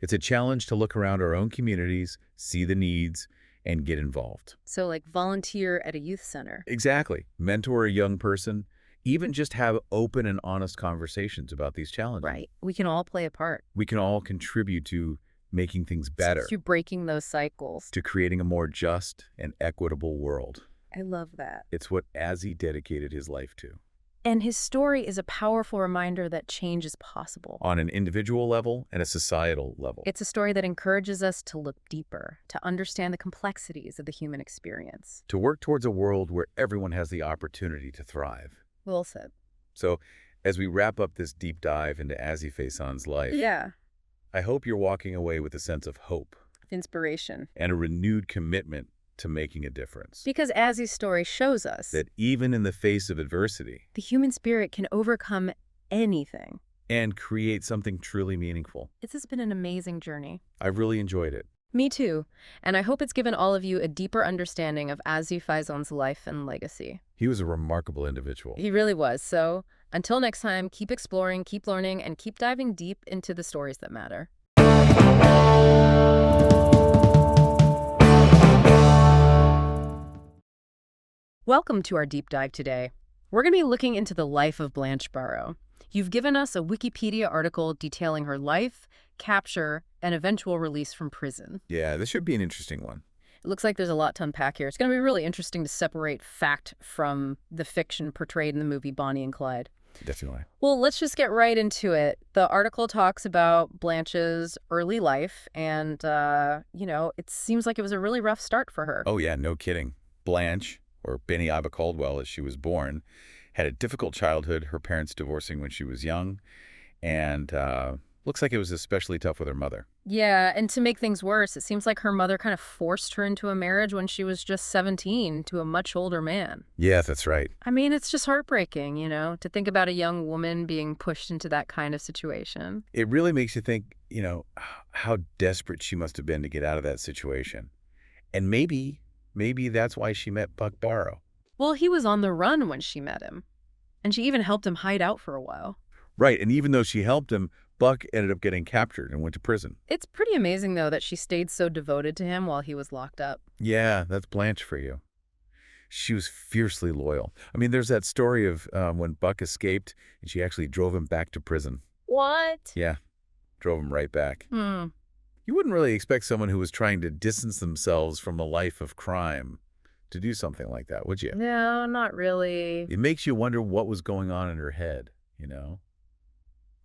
It's a challenge to look around our own communities, see the needs, and get involved. So like volunteer at a youth center. Exactly. Mentor a young person, even just have open and honest conversations about these challenges. Right. We can all play a part. We can all contribute to making things better, To breaking those cycles. to creating a more just and equitable world. I love that. It's what Azzy dedicated his life to. And his story is a powerful reminder that change is possible. On an individual level and a societal level. It's a story that encourages us to look deeper, to understand the complexities of the human experience. To work towards a world where everyone has the opportunity to thrive. Well said. So, as we wrap up this deep dive into Azzy Faison's life, Yeah. I hope you're walking away with a sense of hope Inspiration. and a renewed commitment to making a difference. Because Azzy's story shows us That even in the face of adversity, the human spirit can overcome anything. and create something truly meaningful. This has been an amazing journey. I've really enjoyed it. Me too. And I hope it's given all of you a deeper understanding of Azzy Faison's life and legacy. He was a remarkable individual. He really was. So until next time, keep exploring, keep learning, and keep diving deep into the stories that matter. Welcome to our deep dive today. We're going to be looking into the life of Blanche Barrow. You've given us a Wikipedia article detailing her life, capture, and eventual release from prison. Yeah, this should be an interesting one. It looks like there's a lot to unpack here. It's going to be really interesting to separate fact from the fiction portrayed in the movie Bonnie and Clyde. Definitely. Well, let's just get right into it. The article talks about Blanche's early life, and, it seems like it was a really rough start for her. Oh, yeah, no kidding. Blanche, or Benny Iva Caldwell as she was born, had a difficult childhood, her parents divorcing when she was young, and looks like it was especially tough with her mother. Yeah, and to make things worse, it seems like her mother kind of forced her into a marriage when she was just 17 to a much older man. Yeah, that's right. I mean, it's just heartbreaking, to think about a young woman being pushed into that kind of situation. It really makes you think, how desperate she must have been to get out of that situation. And maybe that's why she met Buck Barrow. Well, he was on the run when she met him, and she even helped him hide out for a while. Right, and even though she helped him, Buck ended up getting captured and went to prison. It's pretty amazing, though, that she stayed so devoted to him while he was locked up. Yeah, that's Blanche for you. She was fiercely loyal. I mean, there's that story of when Buck escaped and she actually drove him back to prison. What? Yeah, drove him right back. You wouldn't really expect someone who was trying to distance themselves from a life of crime to do something like that, would you? No, not really. It makes you wonder what was going on in her head,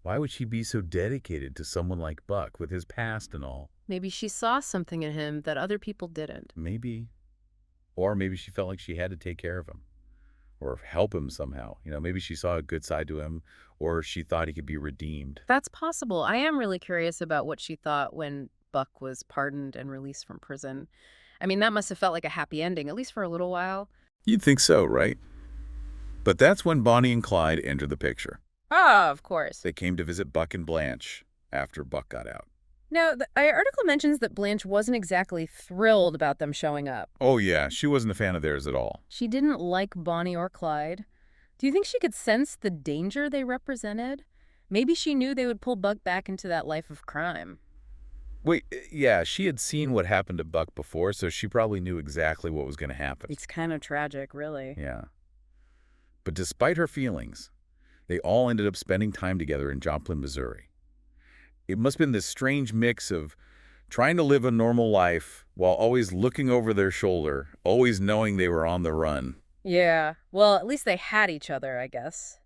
Why would she be so dedicated to someone like Buck with his past and all? Maybe she saw something in him that other people didn't. Maybe. Or maybe she felt like she had to take care of him or help him somehow. Maybe she saw a good side to him or she thought he could be redeemed. That's possible. I am really curious about what she thought when Buck was pardoned and released from prison. I mean, that must have felt like a happy ending, at least for a little while. You'd think so, right? But that's when Bonnie and Clyde entered the picture. Ah, of course. They came to visit Buck and Blanche after Buck got out. Now, the article mentions that Blanche wasn't exactly thrilled about them showing up. Oh, yeah. She wasn't a fan of theirs at all. She didn't like Bonnie or Clyde. Do you think she could sense the danger they represented? Maybe she knew they would pull Buck back into that life of crime. Wait, yeah, she had seen what happened to Buck before, so she probably knew exactly what was going to happen. It's kind of tragic, really. Yeah. But despite her feelings, they all ended up spending time together in Joplin, Missouri. It must have been this strange mix of trying to live a normal life while always looking over their shoulder, always knowing they were on the run. Yeah, well, at least they had each other, I guess.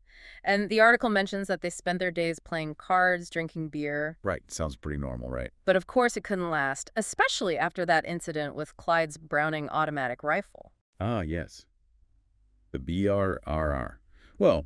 And the article mentions that they spent their days playing cards, drinking beer. Right, sounds pretty normal, right? But of course it couldn't last, especially after that incident with Clyde's Browning automatic rifle. Ah, yes. The BRRR. Well,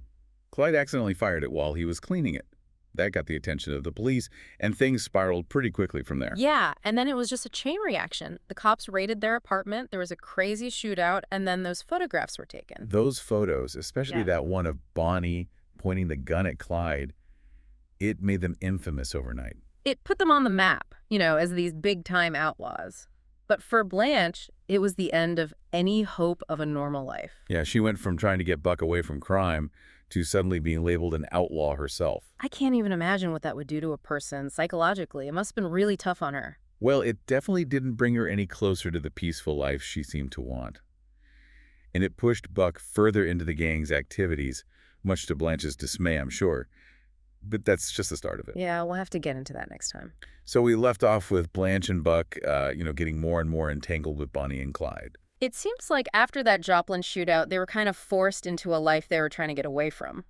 Clyde accidentally fired it while he was cleaning it. That got the attention of the police, and things spiraled pretty quickly from there. Yeah, and then it was just a chain reaction. The cops raided their apartment, there was a crazy shootout, and then those photographs were taken. Those photos, especially that one of Bonnie pointing the gun at Clyde, it made them infamous overnight. It put them on the map, as these big-time outlaws. But for Blanche, it was the end of any hope of a normal life. Yeah, she went from trying to get Buck away from crime to suddenly being labeled an outlaw herself. I can't even imagine what that would do to a person psychologically. It must have been really tough on her. Well, it definitely didn't bring her any closer to the peaceful life she seemed to want. And it pushed Buck further into the gang's activities, much to Blanche's dismay, I'm sure. But that's just the start of it. Yeah, we'll have to get into that next time. So we left off with Blanche and Buck, getting more and more entangled with Bonnie and Clyde. It seems like after that Joplin shootout, they were kind of forced into a life they were trying to get away from.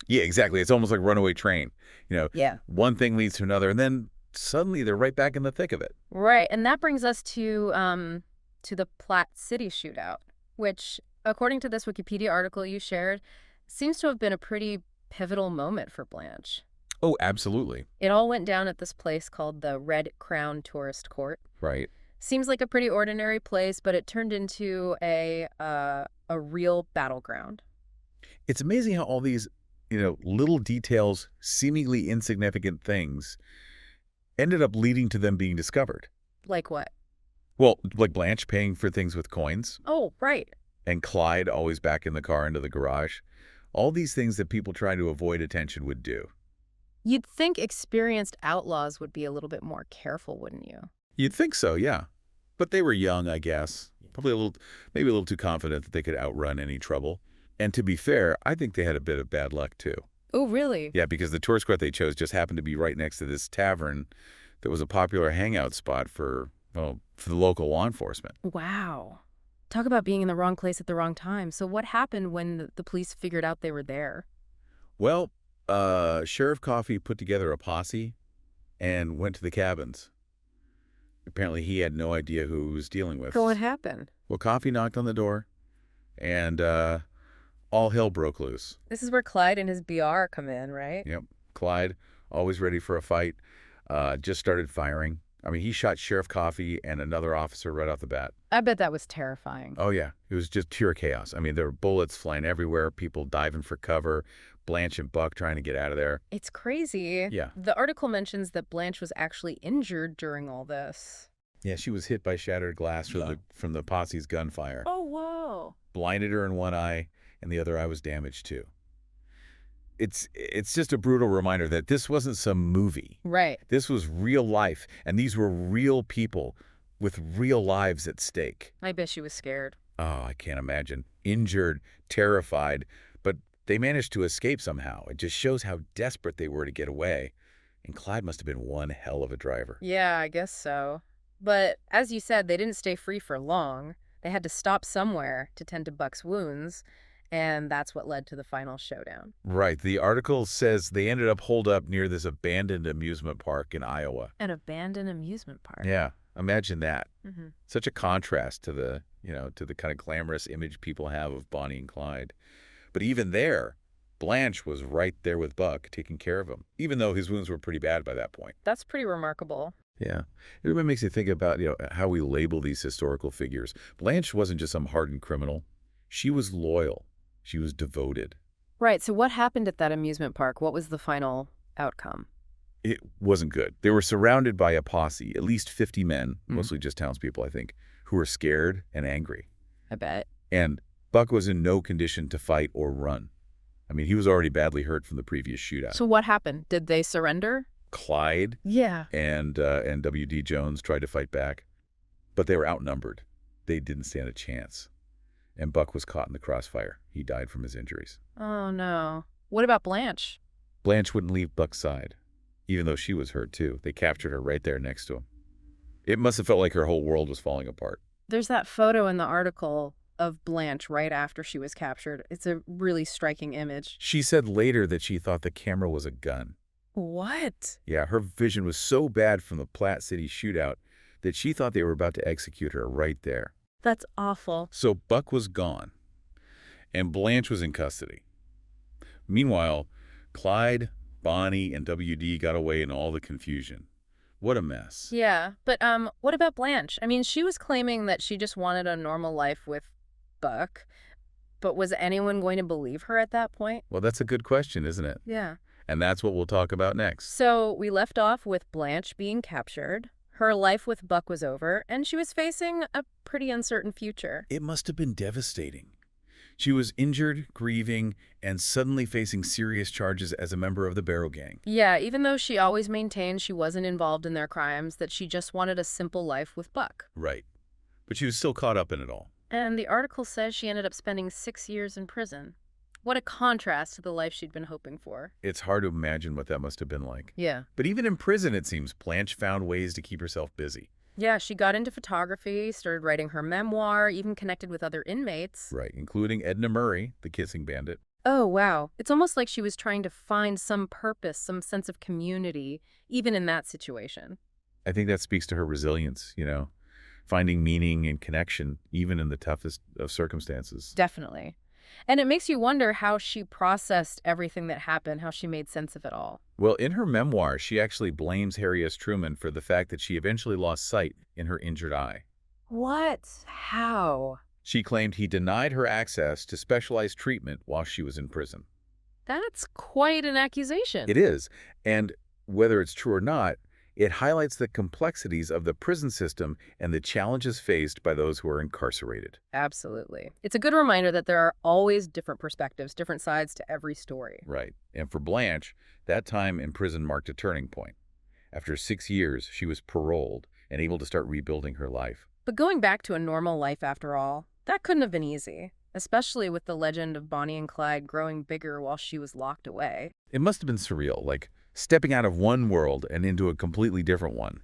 Yeah, exactly. It's almost like a runaway train. Yeah. One thing leads to another, and then suddenly they're right back in the thick of it. Right, and that brings us to the Platte City shootout, which, according to this Wikipedia article you shared, seems to have been a pretty pivotal moment for Blanche. Oh, absolutely. It all went down at this place called the Red Crown Tourist Court. Right. Seems like a pretty ordinary place, but it turned into a real battleground. It's amazing how all these, little details, seemingly insignificant things, ended up leading to them being discovered. Like what? Well, like Blanche paying for things with coins, Oh, right. and Clyde always back in the car into the garage. All these things that people trying to avoid attention would do. You'd think experienced outlaws would be a little bit more careful, wouldn't you? You'd think so, yeah. But they were young, I guess. Probably maybe a little too confident that they could outrun any trouble. And to be fair, I think they had a bit of bad luck, too. Oh, really? Yeah, because the tour spot they chose just happened to be right next to this tavern that was a popular hangout spot for the local law enforcement. Wow. Talk about being in the wrong place at the wrong time. So what happened when the police figured out they were there? Well, Sheriff Coffey put together a posse and went to the cabins. Apparently, he had no idea who he was dealing with. So what happened? Well, Coffey knocked on the door, and all hell broke loose. This is where Clyde and his BR come in, right? Yep. Clyde, always ready for a fight, just started firing. I mean, he shot Sheriff Coffey and another officer right off the bat. I bet that was terrifying. Oh, yeah. It was just pure chaos. I mean, there were bullets flying everywhere, people diving for cover, Blanche and Buck trying to get out of there. It's crazy. Yeah. The article mentions that Blanche was actually injured during all this. Yeah, she was hit by shattered glass from the posse's gunfire. Oh, whoa. Blinded her in one eye, and the other eye was damaged, too. It's just a brutal reminder that this wasn't some movie. Right. This was real life, and these were real people with real lives at stake. I bet she was scared. Oh, I can't imagine. Injured, terrified, but they managed to escape somehow. It just shows how desperate they were to get away. And Clyde must have been one hell of a driver. Yeah, I guess so. But as you said, they didn't stay free for long. They had to stop somewhere to tend to Buck's wounds, and that's what led to the final showdown. Right. The article says they ended up holed up near this abandoned amusement park in Iowa. An abandoned amusement park. Yeah. Imagine that. Mm-hmm. Such a contrast to the kind of glamorous image people have of Bonnie and Clyde. But even there, Blanche was right there with Buck, taking care of him, even though his wounds were pretty bad by that point. That's pretty remarkable. Yeah. It really makes you think about, how we label these historical figures. Blanche wasn't just some hardened criminal. She was loyal. She was devoted. Right. So what happened at that amusement park? What was the final outcome? It wasn't good. They were surrounded by a posse, at least 50 men, mostly just townspeople, I think, who were scared and angry. I bet. And Buck was in no condition to fight or run. I mean, he was already badly hurt from the previous shootout. So what happened? Did they surrender? Clyde and W.D. Jones tried to fight back, but they were outnumbered. They didn't stand a chance. And Buck was caught in the crossfire. He died from his injuries. Oh, no. What about Blanche? Blanche wouldn't leave Buck's side, even though she was hurt, too. They captured her right there next to him. It must have felt like her whole world was falling apart. There's that photo in the article of Blanche right after she was captured. It's a really striking image. She said later that she thought the camera was a gun. What? Yeah, her vision was so bad from the Platte City shootout that she thought they were about to execute her right there. That's awful. So Buck was gone, and Blanche was in custody. Meanwhile, Clyde, Bonnie, and W.D. got away in all the confusion. What a mess. Yeah, but what about Blanche? I mean, she was claiming that she just wanted a normal life with Buck, but was anyone going to believe her at that point? Well, that's a good question, isn't it? Yeah. And that's what we'll talk about next. So we left off with Blanche being captured. Her life with Buck was over, and she was facing a pretty uncertain future. It must have been devastating. She was injured, grieving, and suddenly facing serious charges as a member of the Barrow Gang. Yeah, even though she always maintained she wasn't involved in their crimes, that she just wanted a simple life with Buck. Right. But she was still caught up in it all. And the article says she ended up spending 6 years in prison. What a contrast to the life she'd been hoping for. It's hard to imagine what that must have been like. Yeah. But even in prison, it seems, Blanche found ways to keep herself busy. Yeah, she got into photography, started writing her memoir, even connected with other inmates. Right, including Edna Murray, the kissing bandit. Oh, wow. It's almost like she was trying to find some purpose, some sense of community, even in that situation. I think that speaks to her resilience, finding meaning and connection, even in the toughest of circumstances. Definitely. And it makes you wonder how she processed everything that happened, how she made sense of it all. Well, in her memoir, she actually blames Harry S. Truman for the fact that she eventually lost sight in her injured eye. What? How? She claimed he denied her access to specialized treatment while she was in prison. That's quite an accusation. It is, and whether it's true or not, it highlights the complexities of the prison system and the challenges faced by those who are incarcerated. Absolutely. It's a good reminder that there are always different perspectives, different sides to every story. Right. And for Blanche, that time in prison marked a turning point. After 6 years, she was paroled and able to start rebuilding her life. But going back to a normal life after all, that couldn't have been easy, especially with the legend of Bonnie and Clyde growing bigger while she was locked away. It must have been surreal, like stepping out of one world and into a completely different one,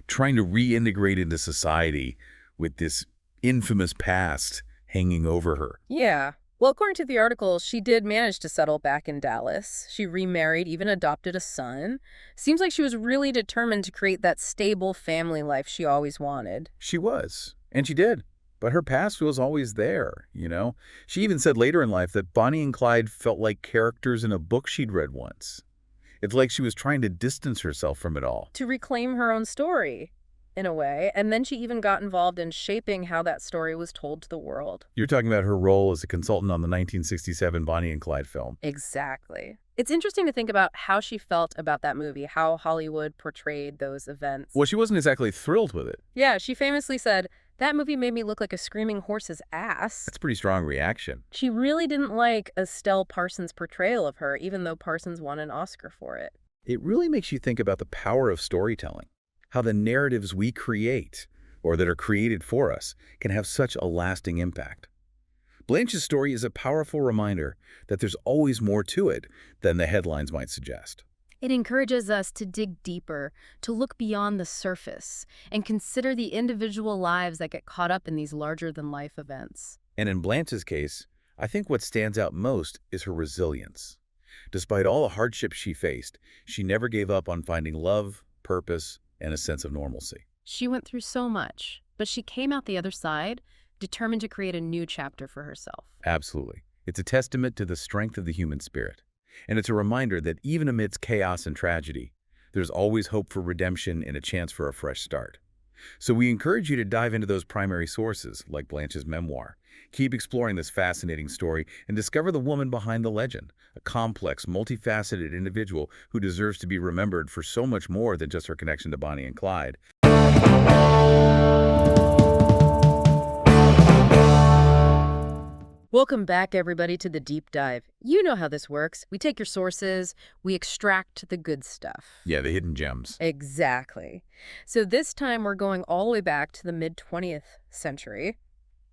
trying to reintegrate into society with this infamous past hanging over her. Yeah. Well, according to the article, she did manage to settle back in Dallas. She remarried, even adopted a son. Seems like she was really determined to create that stable family life she always wanted. She was, and she did. But her past was always there, you know? She even said later in life that Bonnie and Clyde felt like characters in a book she'd read once. It's like she was trying to distance herself from it all. To reclaim her own story, in a way. And then she even got involved in shaping how that story was told to the world. You're talking about her role as a consultant on the 1967 Bonnie and Clyde film. Exactly. It's interesting to think about how she felt about that movie, how Hollywood portrayed those events. Well, she wasn't exactly thrilled with it. Yeah, she famously said, "That movie made me look like a screaming horse's ass." That's a pretty strong reaction. She really didn't like Estelle Parsons' portrayal of her, even though Parsons won an Oscar for it. It really makes you think about the power of storytelling, how the narratives we create, or that are created for us, can have such a lasting impact. Blanche's story is a powerful reminder that there's always more to it than the headlines might suggest. It encourages us to dig deeper, to look beyond the surface, and consider the individual lives that get caught up in these larger-than-life events. And in Blanche's case, I think what stands out most is her resilience. Despite all the hardships she faced, she never gave up on finding love, purpose, and a sense of normalcy. She went through so much, but she came out the other side, determined to create a new chapter for herself. Absolutely. It's a testament to the strength of the human spirit. And it's a reminder that even amidst chaos and tragedy, there's always hope for redemption and a chance for a fresh start. So we encourage you to dive into those primary sources, like Blanche's memoir. Keep exploring this fascinating story and discover the woman behind the legend, a complex, multifaceted individual who deserves to be remembered for so much more than just her connection to Bonnie and Clyde. Welcome back, everybody, to the deep dive. You know how this works. We take your sources, we extract the good stuff. Yeah, the hidden gems. Exactly. So this time we're going all the way back to the mid-20th century,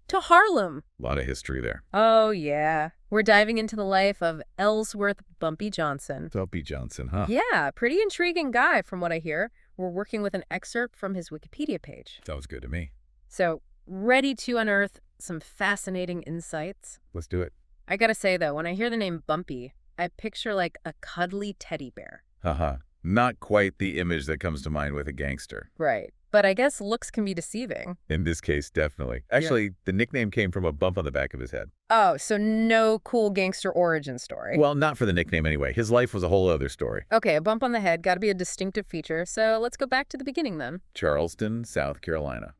to Harlem. A lot of history there. Oh, yeah. We're diving into the life of Ellsworth Bumpy Johnson. Bumpy Johnson, huh? Yeah, pretty intriguing guy from what I hear. We're working with an excerpt from his Wikipedia page. Sounds good to me. So, ready to unearth some fascinating insights? Let's do it. I gotta say, though, when I hear the name Bumpy, I picture like a cuddly teddy bear. Haha. Not quite the image that comes to mind with a gangster. Right. But I guess looks can be deceiving. In this case, definitely. Actually, the nickname came from a bump on the back of his head. Oh, so no cool gangster origin story. Well, not for the nickname anyway. His life was a whole other story. Okay, a bump on the head, gotta be a distinctive feature, so let's go back to the beginning then. Charleston, South Carolina,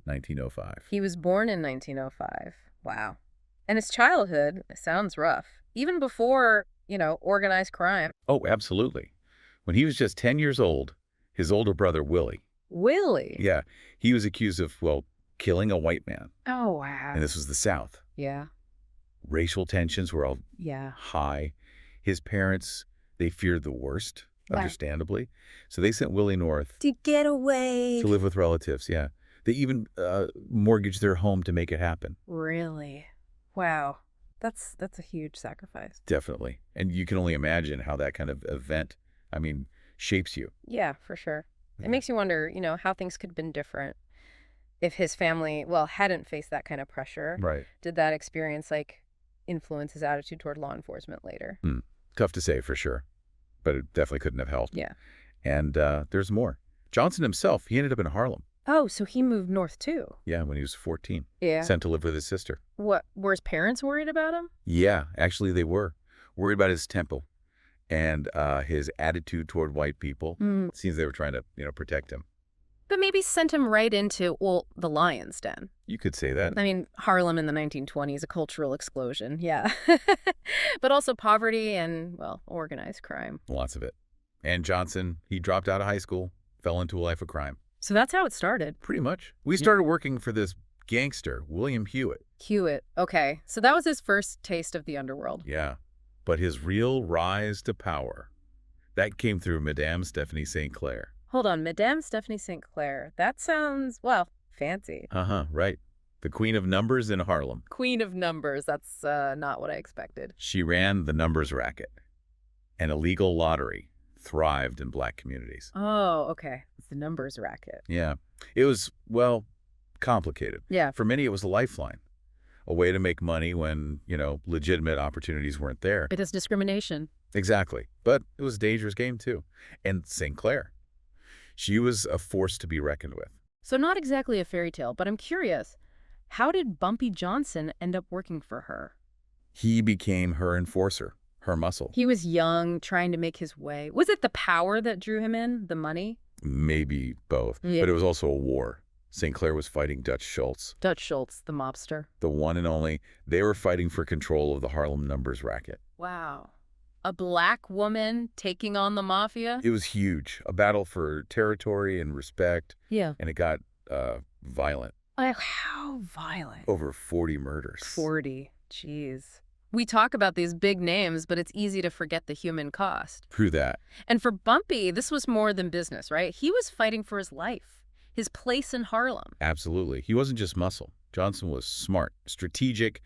1905. He was born in 1905. Wow. And his childhood sounds rough. Even before, organized crime. Oh, absolutely. When he was just 10 years old, his older brother, Willie. Willie? Yeah, he was accused of, killing a white man. Oh, wow. And this was the South. Yeah. Racial tensions were all Yeah. high. His parents, they feared the worst, Right. understandably. So they sent Willie north To get away. to live with relatives, yeah. They even mortgaged their home to make it happen. Really? Wow. That's a huge sacrifice. Definitely. And you can only imagine how that kind of event, shapes you. Yeah, for sure. Yeah. It makes you wonder, how things could have been different if his family, hadn't faced that kind of pressure. Right. Did that experience, influence his attitude toward law enforcement later? Tough to say for sure, but it definitely couldn't have helped. Yeah. And there's more. Johnson himself, he ended up in Harlem. Oh, so he moved north too. Yeah, when he was 14. Yeah. Sent to live with his sister. What, were his parents worried about him? Yeah, actually they were. Worried about his temper and his attitude toward white people. Mm. Seems they were trying to, protect him. But maybe sent him right into, well, the lion's den. You could say that. I mean, Harlem in the 1920s, a cultural explosion, yeah. But also poverty and, well, organized crime. Lots of it. And Johnson, he dropped out of high school, fell into a life of crime. So that's how it started. Pretty much. We started working for this gangster, William Hewitt. Hewitt, okay. So that was his first taste of the underworld. Yeah. But his real rise to power, that came through Madame Stephanie St. Clair. Hold on, Madame Stephanie St. Clair. That sounds, well, fancy. Right. The Queen of Numbers in Harlem. Queen of Numbers. That's not what I expected. She ran the numbers racket. An illegal lottery thrived in black communities. Oh, okay. It's the numbers racket. Yeah. It was, well, complicated. Yeah. For many, it was a lifeline. A way to make money when, legitimate opportunities weren't there. It is discrimination. Exactly. But it was a dangerous game, too. And St. Clair. She was a force to be reckoned with. So not exactly a fairy tale, but I'm curious. How did Bumpy Johnson end up working for her? He became her enforcer, her muscle. He was young, trying to make his way. Was it the power that drew him in, the money? Maybe both. Yeah. But it was also a war. St. Clair was fighting Dutch Schultz. Dutch Schultz, the mobster. The one and only. They were fighting for control of the Harlem numbers racket. Wow. A black woman taking on the mafia? It was huge. A battle for territory and respect. Yeah. And it got violent. How violent? Over 40 murders. 40. Jeez. We talk about these big names, but it's easy to forget the human cost. True that. And for Bumpy, this was more than business, right? He was fighting for his life, his place in Harlem. Absolutely. He wasn't just muscle. Johnson was smart, strategic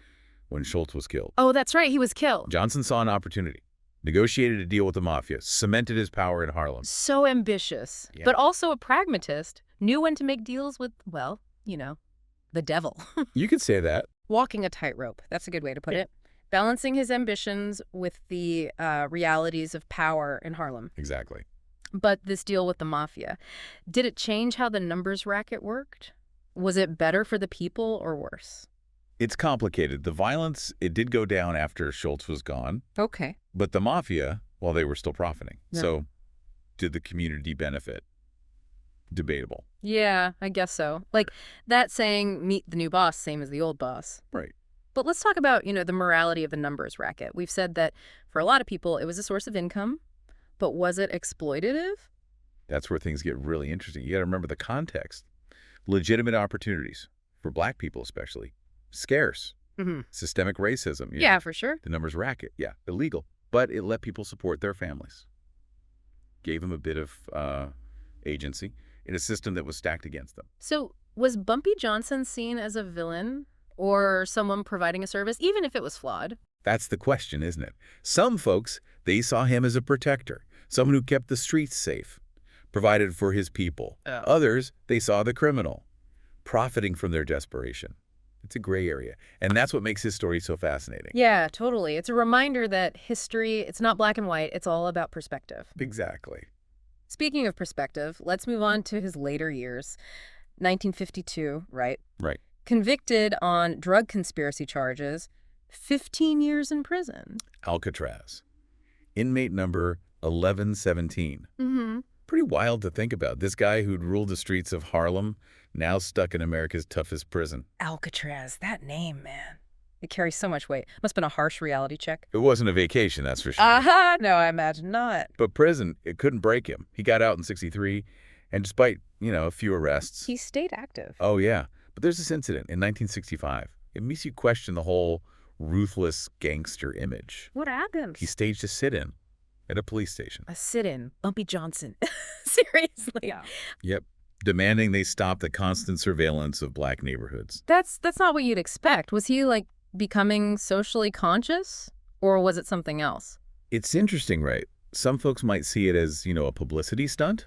when Schultz was killed. Oh, that's right. He was killed. Johnson saw an opportunity, negotiated a deal with the mafia, cemented his power in Harlem. So ambitious, Yeah. but also a pragmatist, knew when to make deals with, well, the devil. You could say that. Walking a tightrope. That's a good way to put it. Balancing his ambitions with the realities of power in Harlem. Exactly. But this deal with the mafia, did it change how the numbers racket worked? Was it better for the people or worse? It's complicated. The violence, it did go down after Schultz was gone. Okay. But the mafia, well, they were still profiting. Yeah. So did the community benefit? Debatable. Yeah, I guess so. Like that saying, meet the new boss, same as the old boss. Right. But let's talk about, the morality of the numbers racket. We've said that for a lot of people, it was a source of income, but was it exploitative? That's where things get really interesting. You got to remember the context. Legitimate opportunities, for black people especially, scarce. Mm-hmm. Systemic racism. Yeah, for sure. The numbers racket. Yeah, illegal. But it let people support their families. Gave them a bit of agency in a system that was stacked against them. So was Bumpy Johnson seen as a villain or someone providing a service, even if it was flawed? That's the question, isn't it? Some folks, they saw him as a protector, someone who kept the streets safe, provided for his people. Oh. Others, they saw the criminal, profiting from their desperation. It's a gray area, and that's what makes his story so fascinating. Yeah, totally. It's a reminder that history, it's not black and white, it's all about perspective. Exactly. Speaking of perspective, let's move on to his later years. 1952, right? Right. Convicted on drug conspiracy charges, 15 years in prison. Alcatraz. Inmate number 1117. Mm-hmm. Pretty wild to think about. This guy who'd ruled the streets of Harlem, now stuck in America's toughest prison. Alcatraz, that name, man. It carries so much weight. Must have been a harsh reality check. It wasn't a vacation, that's for sure. No, I imagine not. But prison, it couldn't break him. He got out in 63, and despite, a few arrests. He stayed active. Oh, yeah. But there's this incident in 1965. It makes you question the whole ruthless gangster image. What happened? He staged a sit-in at a police station. A sit-in. Bumpy Johnson. Seriously. Yeah. Yep. Demanding they stop the constant surveillance of black neighborhoods. That's not what you'd expect. Was he, becoming socially conscious? Or was it something else? It's interesting, right? Some folks might see it as, a publicity stunt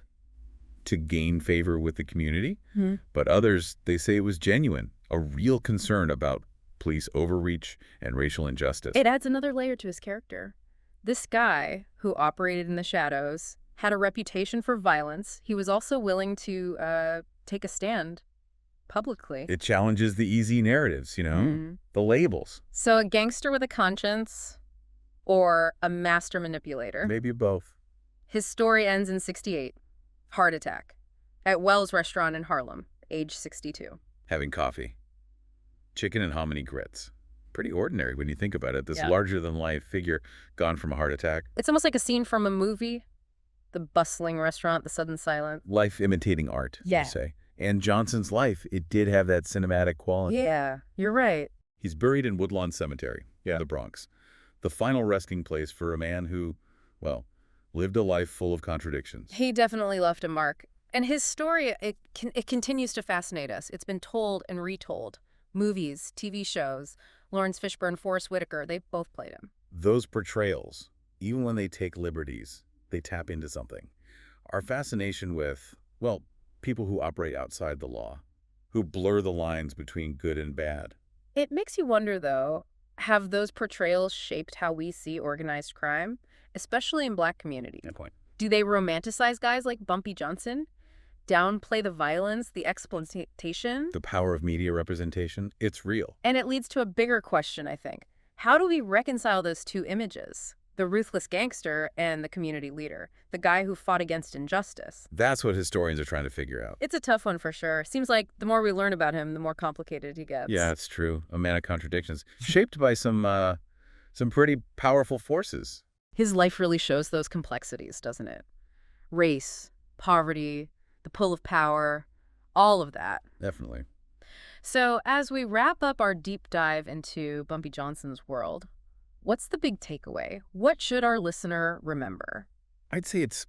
to gain favor with the community. Mm-hmm. But others, they say it was genuine, a real concern about police overreach and racial injustice. It adds another layer to his character. This guy, who operated in the shadows, had a reputation for violence. He was also willing to take a stand publicly. It challenges the easy narratives, the labels. So a gangster with a conscience or a master manipulator? Maybe both. His story ends in 68. Heart attack. At Wells Restaurant in Harlem, age 62. Having coffee. Chicken and hominy grits. Pretty ordinary when you think about it. This Yeah. larger-than-life figure gone from a heart attack. It's almost like a scene from a movie. The bustling restaurant, the sudden silence. Life imitating art, Yeah. you say. And Johnson's life, it did have that cinematic quality. Yeah, you're right. He's buried in Woodlawn Cemetery, the Bronx. The final resting place for a man who, well, lived a life full of contradictions. He definitely left a mark. And his story, it continues to fascinate us. It's been told and retold. Movies, TV shows. Lawrence Fishburne, Forrest Whitaker, they've both played him. Those portrayals, even when they take liberties, they tap into something. Our fascination with, well, people who operate outside the law, who blur the lines between good and bad. It makes you wonder, though, have those portrayals shaped how we see organized crime, especially in Black communities? Good point. Do they romanticize guys like Bumpy Johnson? Downplay the violence, the exploitation? The power of media representation, it's real. And it leads to a bigger question, I think. How do we reconcile those two images? The ruthless gangster and the community leader, the guy who fought against injustice. That's what historians are trying to figure out. It's a tough one for sure. Seems like the more we learn about him, the more complicated he gets. Yeah, it's true. A man of contradictions. Shaped by some pretty powerful forces. His life really shows those complexities, doesn't it? Race, poverty, the pull of power, all of that. Definitely. So as we wrap up our deep dive into Bumpy Johnson's world, what's the big takeaway? What should our listener remember? I'd say it's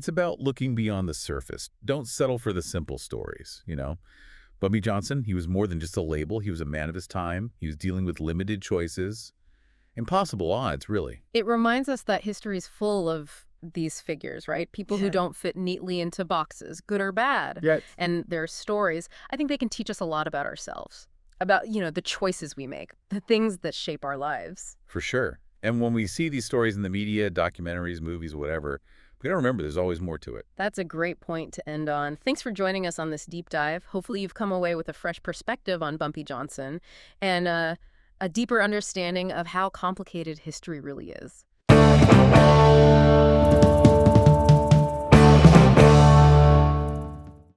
about looking beyond the surface. Don't settle for the simple stories, Bumpy Johnson, he was more than just a label. He was a man of his time. He was dealing with limited choices. Impossible odds, really. It reminds us that history is full of these figures, right? People who don't fit neatly into boxes, good or bad. Yes. And their stories, I think they can teach us a lot about ourselves, about, the choices we make, the things that shape our lives. For sure. And when we see these stories in the media, documentaries, movies, whatever, we gotta remember there's always more to it. That's a great point to end on. Thanks for joining us on this deep dive. Hopefully you've come away with a fresh perspective on Bumpy Johnson and a deeper understanding of how complicated history really is.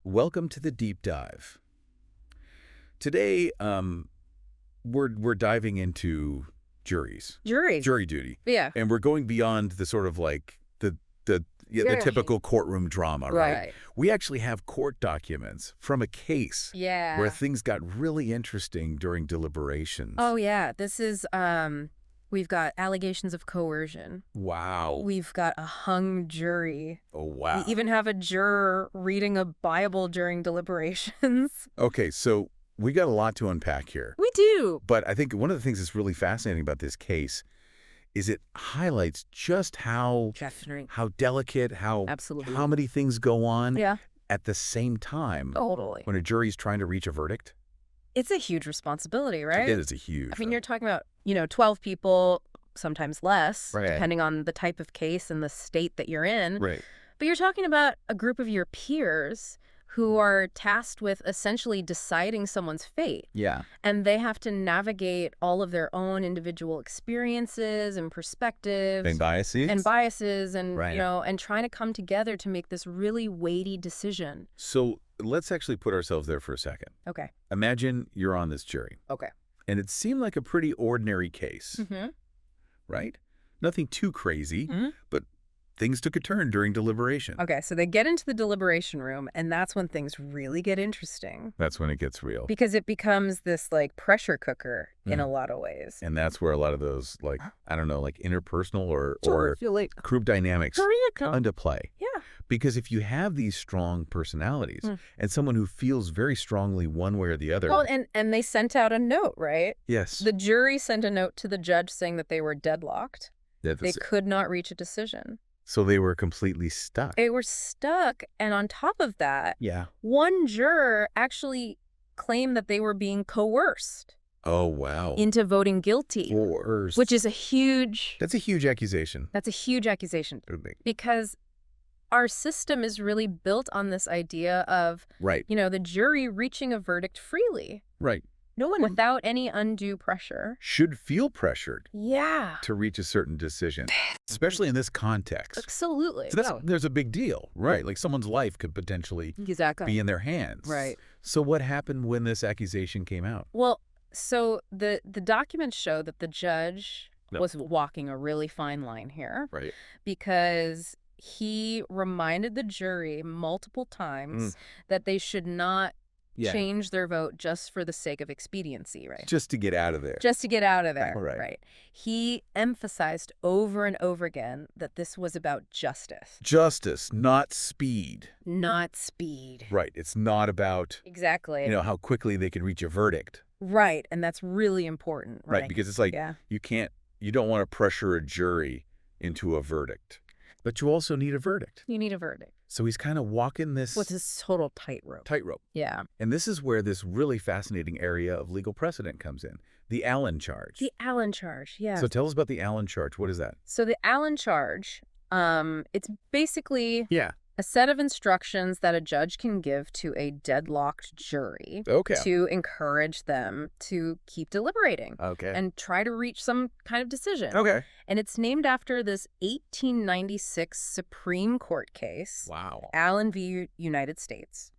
Welcome to the deep dive. Today, we're diving into juries. Jury duty. Yeah. And we're going beyond the sort of like the typical courtroom drama, right? We actually have court documents from a case where things got really interesting during deliberations. Oh, yeah. This is, we've got allegations of coercion. Wow. We've got a hung jury. Oh, wow. We even have a juror reading a Bible during deliberations. Okay, so we got a lot to unpack here. We do. But I think one of the things that's really fascinating about this case is it highlights just how delicate, how many things go on at the same time. Totally. When a jury's trying to reach a verdict. It's a huge responsibility, right? It is a huge. I mean, you're talking about, 12 people, sometimes less, depending on the type of case and the state that you're in. Right. But you're talking about a group of your peers who are tasked with essentially deciding someone's fate. Yeah. And they have to navigate all of their own individual experiences and perspectives. And biases. And and trying to come together to make this really weighty decision. So let's actually put ourselves there for a second. Okay. Imagine you're on this jury. Okay. And it seemed like a pretty ordinary case. Mm-hmm. Right? Nothing too crazy, but things took a turn during deliberation. Okay, so they get into the deliberation room, and that's when things really get interesting. That's when it gets real. Because it becomes this, pressure cooker in a lot of ways. And that's where a lot of those, interpersonal or group dynamics come into play. Yeah. Because if you have these strong personalities and someone who feels very strongly one way or the other. Well, and they sent out a note, right? Yes. The jury sent a note to the judge saying that they were deadlocked. They could not reach a decision. So they were completely stuck. They were stuck. And on top of that, one juror actually claimed that they were being coerced. Oh, wow. Into voting guilty. Coerced. Which is a huge... That's a huge accusation. That's a huge accusation. Because our system is really built on this idea of, Right. the jury reaching a verdict freely. Right. No one without any undue pressure. should feel pressured Yeah. to reach a certain decision, especially in this context. Absolutely. So there's a big deal, right? Like someone's life could potentially be in their hands. Right. So what happened when this accusation came out? Well, so the documents show that the judge was walking a really fine line here. Right. Because he reminded the jury multiple times that they should not change their vote just for the sake of expediency, right? Just to get out of there. Just to get out of there, Right. He emphasized over and over again that this was about justice. Justice, not speed. Not speed. Right. It's not about, Exactly. how quickly they can reach a verdict. Right, and that's really important. Right, because it's like you don't want to pressure a jury into a verdict. But you also need a verdict. You need a verdict. So he's kind of walking this... What's this total tightrope? Tightrope. Yeah. And this is where this really fascinating area of legal precedent comes in. The Allen charge. The Allen charge, yeah. So tell us about the Allen charge. What is that? So the Allen charge, it's basically Yeah. a set of instructions that a judge can give to a deadlocked jury to encourage them to keep deliberating and try to reach some kind of decision. And it's named after this 1896 Supreme Court case, Allen v. United States.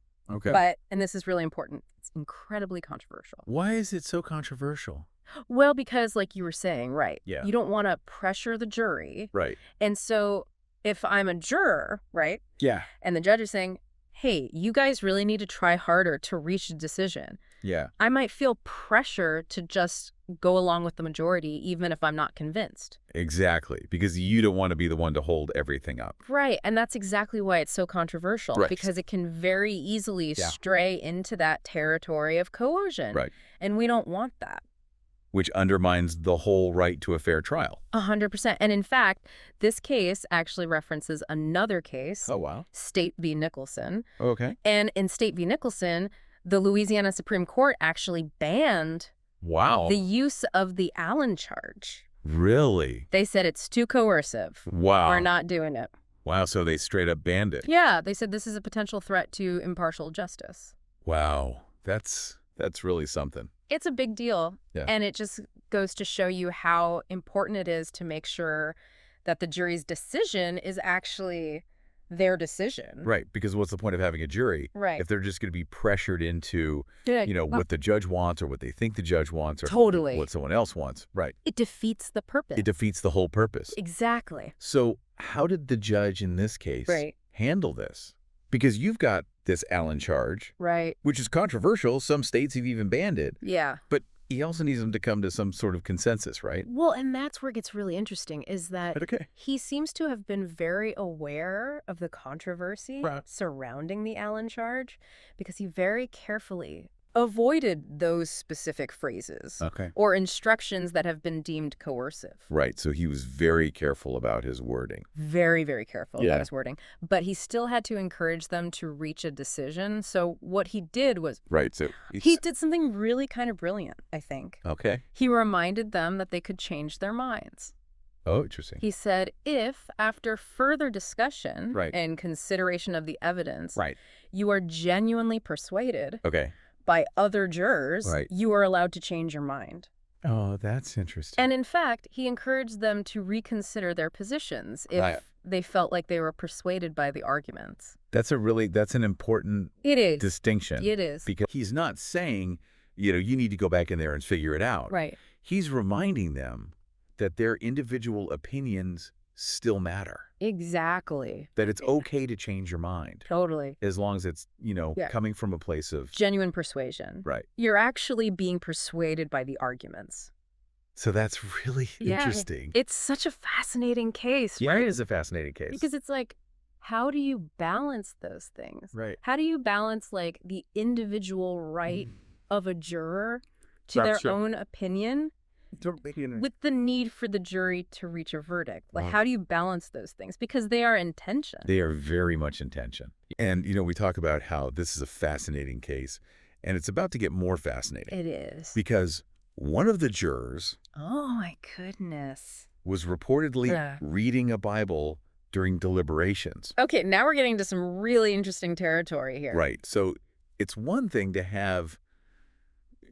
But, and this is really important, it's incredibly controversial. Why is it so controversial? Well, because like you were saying, you don't want to pressure the jury. Right. And so if I'm a juror, right? Yeah. And the judge is saying, hey, you guys really need to try harder to reach a decision. Yeah. I might feel pressure to just go along with the majority, even if I'm not convinced. Exactly. Because you don't want to be the one to hold everything up. Right. And that's exactly why it's so controversial. Right. Because it can very easily stray into that territory of coercion. Right. And we don't want that. Which undermines the whole right to a fair trial. 100%. And in fact, this case actually references another case. Oh, wow. State v. Nicholson. Okay. And in State v. Nicholson, the Louisiana Supreme Court actually banned the use of the Allen charge. Really? They said it's too coercive. Wow. We're not doing it. Wow, so they straight up banned it. Yeah, they said this is a potential threat to impartial justice. Wow. That's really something. It's a big deal. Yeah. And it just goes to show you how important it is to make sure that the jury's decision is actually their decision. Right, because what's the point of having a jury if they're just going to be pressured into, what the judge wants or what they think the judge wants or what someone else wants. Right. It defeats the purpose. It defeats the whole purpose. Exactly. So how did the judge in this case handle this? Because you've got this Allen charge, which is controversial. Some states have even banned it. Yeah. But he also needs them to come to some sort of consensus, right? Well, and that's where it gets really interesting is that he seems to have been very aware of the controversy surrounding the Allen charge because he very carefully avoided those specific phrases or instructions that have been deemed coercive. Right. So he was very careful about his wording. Very, very careful about his wording. But he still had to encourage them to reach a decision. So what he did was So he did something really kind of brilliant, I think. He reminded them that they could change their minds. Oh, interesting. He said, if after further discussion and consideration of the evidence, you are genuinely persuaded by other jurors, you are allowed to change your mind. Oh, that's interesting. And in fact, he encouraged them to reconsider their positions if they felt like they were persuaded by the arguments. That's an important distinction. It is. Because he's not saying, you need to go back in there and figure it out. Right. He's reminding them that their individual opinions still matter. Exactly. That it's okay to change your mind. Totally. As long as it's, coming from a place of... genuine persuasion. Right. You're actually being persuaded by the arguments. So that's really interesting. It's such a fascinating case, right? It is a fascinating case. Because it's like, how do you balance those things? Right. How do you balance, like, the individual right of a juror to their own opinion with the need for the jury to reach a verdict? Like, how do you balance those things? Because they are in tension. They are very much in tension. And, we talk about how this is a fascinating case, and it's about to get more fascinating. It is. Because one of the jurors... oh, my goodness. ...was reportedly reading a Bible during deliberations. Okay, now we're getting to some really interesting territory here. Right. So it's one thing to have,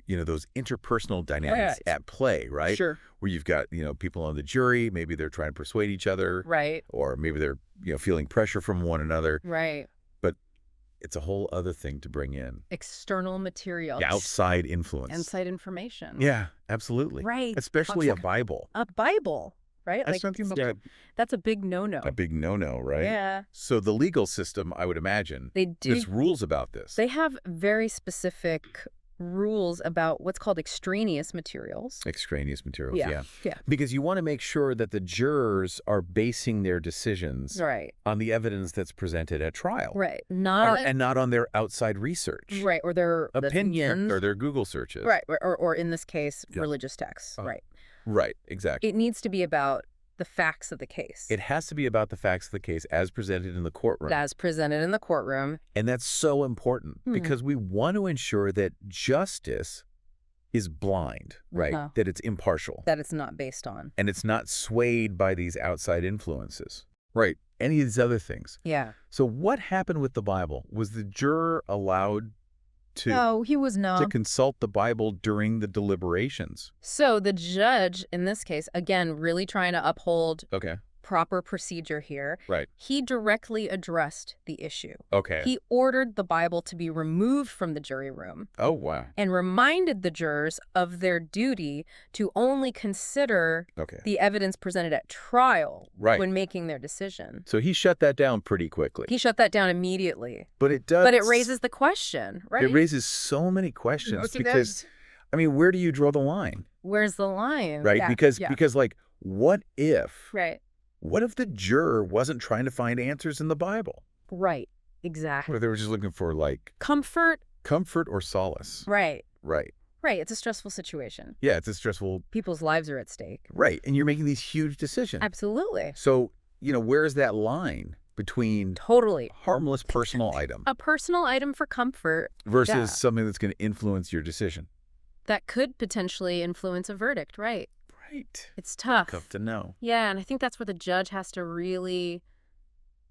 those interpersonal dynamics at play, right? Sure. Where you've got, people on the jury, maybe they're trying to persuade each other. Right. Or maybe they're, feeling pressure from one another. Right. But it's a whole other thing to bring in. External material. Yeah, outside influence. Inside information. Yeah, absolutely. Right. Especially a Bible. A Bible, right? That's a big no-no. A big no-no, right? Yeah. So the legal system, I would imagine, there's rules about this. They have very specific rules about what's called extraneous materials. Extraneous materials, yeah. Because you want to make sure that the jurors are basing their decisions on the evidence that's presented at trial. Right. And not on their outside research. Right, or their opinion or their Google searches. Right, or in this case, religious texts. Right. Right, exactly. It needs to be about the facts of the case. It has to be about the facts of the case as presented in the courtroom. As presented in the courtroom. And that's so important because we want to ensure that justice is blind, right? That it's impartial. That it's not based on. And it's not swayed by these outside influences. Right. Any of these other things. Yeah. So what happened with the Bible? Was the juror allowed to No, he was not. to consult the Bible during the deliberations? So the judge, in this case, again, really trying to uphold proper procedure here. Right. He directly addressed the issue. Okay. He ordered the Bible to be removed from the jury room. Oh, wow. And reminded the jurors of their duty to only consider the evidence presented at trial when making their decision. So he shut that down pretty quickly. He shut that down immediately. But it does. But it raises the question, right? It raises so many questions because, where do you draw the line? Where's the line? Right. Because like, what if? Right. What if the juror wasn't trying to find answers in the Bible? Right. Exactly. Or they were just looking for like comfort or solace. Right. Right. Right. It's a stressful situation. Yeah, it's a stressful. People's lives are at stake. Right. And you're making these huge decisions. Absolutely. So, where's that line between harmless personal item? A personal item for comfort. Versus something that's going to influence your decision. That could potentially influence a verdict, right? Right. It's tough. Tough to know. Yeah, and I think that's where the judge has to really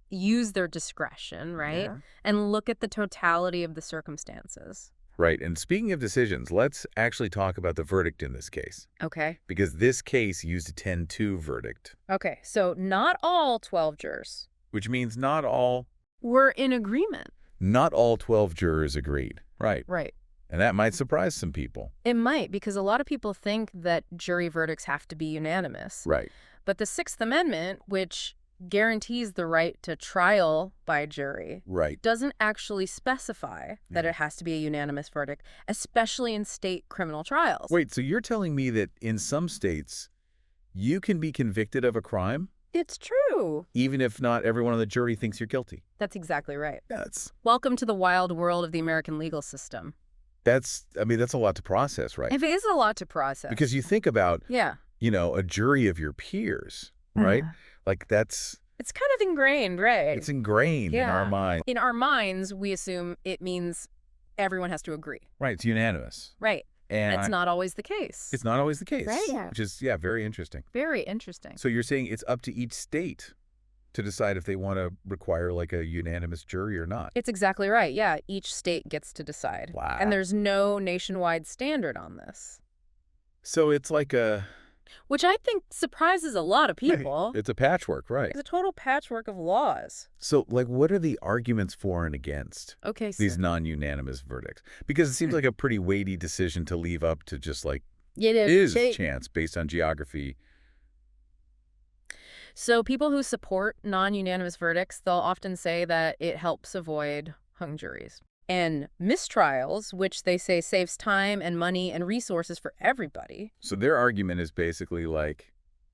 use their discretion, right? Yeah. And look at the totality of the circumstances. Right. And speaking of decisions, let's actually talk about the verdict in this case. Okay. Because this case used a 10-2 verdict. Okay, so not all 12 jurors. Which means not all were in agreement. Not all 12 jurors agreed. Right. Right. And that might surprise some people. It might, because a lot of people think that jury verdicts have to be unanimous. Right. But the Sixth Amendment, which guarantees the right to trial by jury, doesn't actually specify that it has to be a unanimous verdict, especially in state criminal trials. Wait, so you're telling me that in some states, you can be convicted of a crime? It's true. Even if not everyone on the jury thinks you're guilty? That's exactly right. That's... Welcome to the wild world of the American legal system. That's a lot to process, right? It is a lot to process. Because you think about, a jury of your peers, right? Like that's... It's kind of ingrained, right? It's ingrained in our minds. In our minds, we assume it means everyone has to agree. Right, it's unanimous. Right. And it's not always the case. It's not always the case. Right, yeah. Which is, very interesting. Very interesting. So you're saying it's up to each state to decide if they want to require like a unanimous jury or not. It's exactly right. Yeah, each state gets to decide. Wow. And there's no nationwide standard on this. So it's like a... Which I think surprises a lot of people. It's a patchwork, right? It's a total patchwork of laws. So, like, what are the arguments for and against these non-unanimous verdicts? Because it seems like a pretty weighty decision to leave up to just like chance based on geography. So people who support non-unanimous verdicts, they'll often say that it helps avoid hung juries. And mistrials, which they say saves time and money and resources for everybody. So their argument is basically like...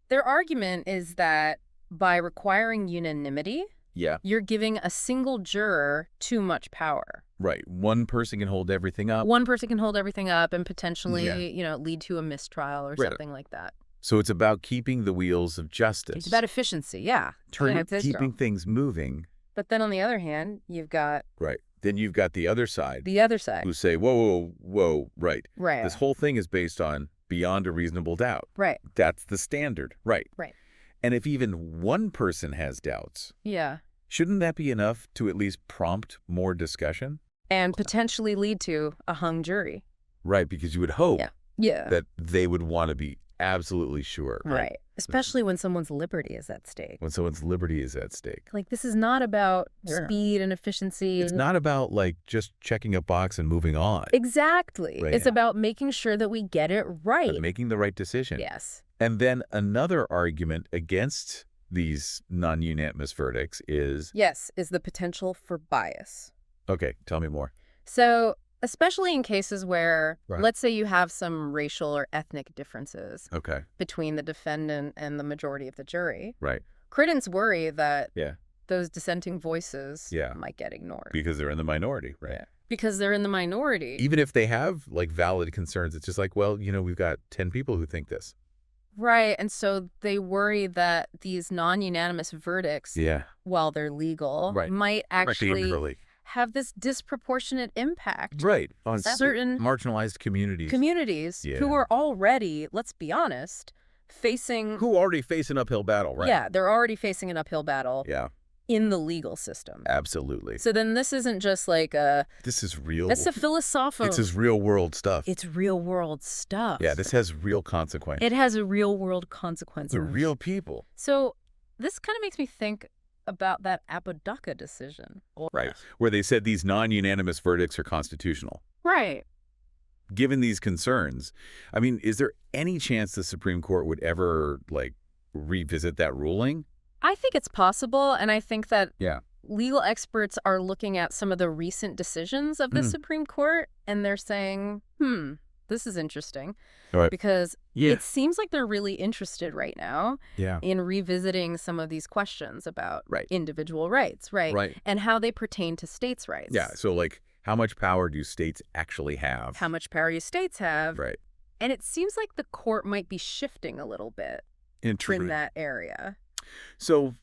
Their argument is that by requiring unanimity, you're giving a single juror too much power. Right. One person can hold everything up. One person can hold everything up and potentially, lead to a mistrial or something like that. So it's about keeping the wheels of justice. It's about efficiency, keeping things moving. But then on the other hand, you've got... Right. Then you've got the other side. Who say, whoa, right. Right. This whole thing is based on beyond a reasonable doubt. Right. That's the standard. Right. Right. And if even one person has doubts, Yeah. shouldn't that be enough to at least prompt more discussion? And potentially lead to a hung jury. Right, because you would hope Yeah. that they would want to be absolutely sure. Right. Especially when someone's liberty is at stake. When someone's liberty is at stake. Like, this is not about speed and efficiency. It's not about, like, just checking a box and moving on. Exactly. Right. It's about making sure that we get it right. But making the right decision. Yes. And then another argument against these non-unanimous verdicts is... Yes, is the potential for bias. Okay, tell me more. So, especially in cases where, Right. let's say you have some racial or ethnic differences Okay, between the defendant and the majority of the jury, right. critics worry that Yeah. those dissenting voices Yeah. might get ignored. Because they're in the minority, right? Yeah. Because they're in the minority. Even if they have, like, valid concerns, it's just like, well, we've got 10 people who think this. Right, and so they worry that these non-unanimous verdicts, Yeah. while they're legal, Right. might actually Really. have this disproportionate impact Right. On certain marginalized communities. communities Yeah. who are already, let's be honest, facing... Who already face an uphill battle, right? Yeah, they're already facing an uphill battle Yeah, in the legal system. absolutely. So then this isn't just like a... This is real. It's a philosophical... It's his real world stuff. It's real-world stuff. Yeah, this has real consequence. It has a real-world consequence. The real people. So this kind of makes me think about that Apodaca decision. Right. Where they said these non-unanimous verdicts are constitutional. Right. Given these concerns, I mean, is there any chance the Supreme Court would ever, like, revisit that ruling? I think it's possible, and I think that Yeah. legal experts are looking at some of the recent decisions of the Supreme Court, and they're saying, this is interesting. Right. Because Yeah. it seems like they're really interested right now Yeah. in revisiting some of these questions about Right. individual rights, right? Right. And how they pertain to states' rights. Yeah. So, like, how much power do states actually have? How much power do states have? Right. And it seems like the court might be shifting a little bit in that area. So,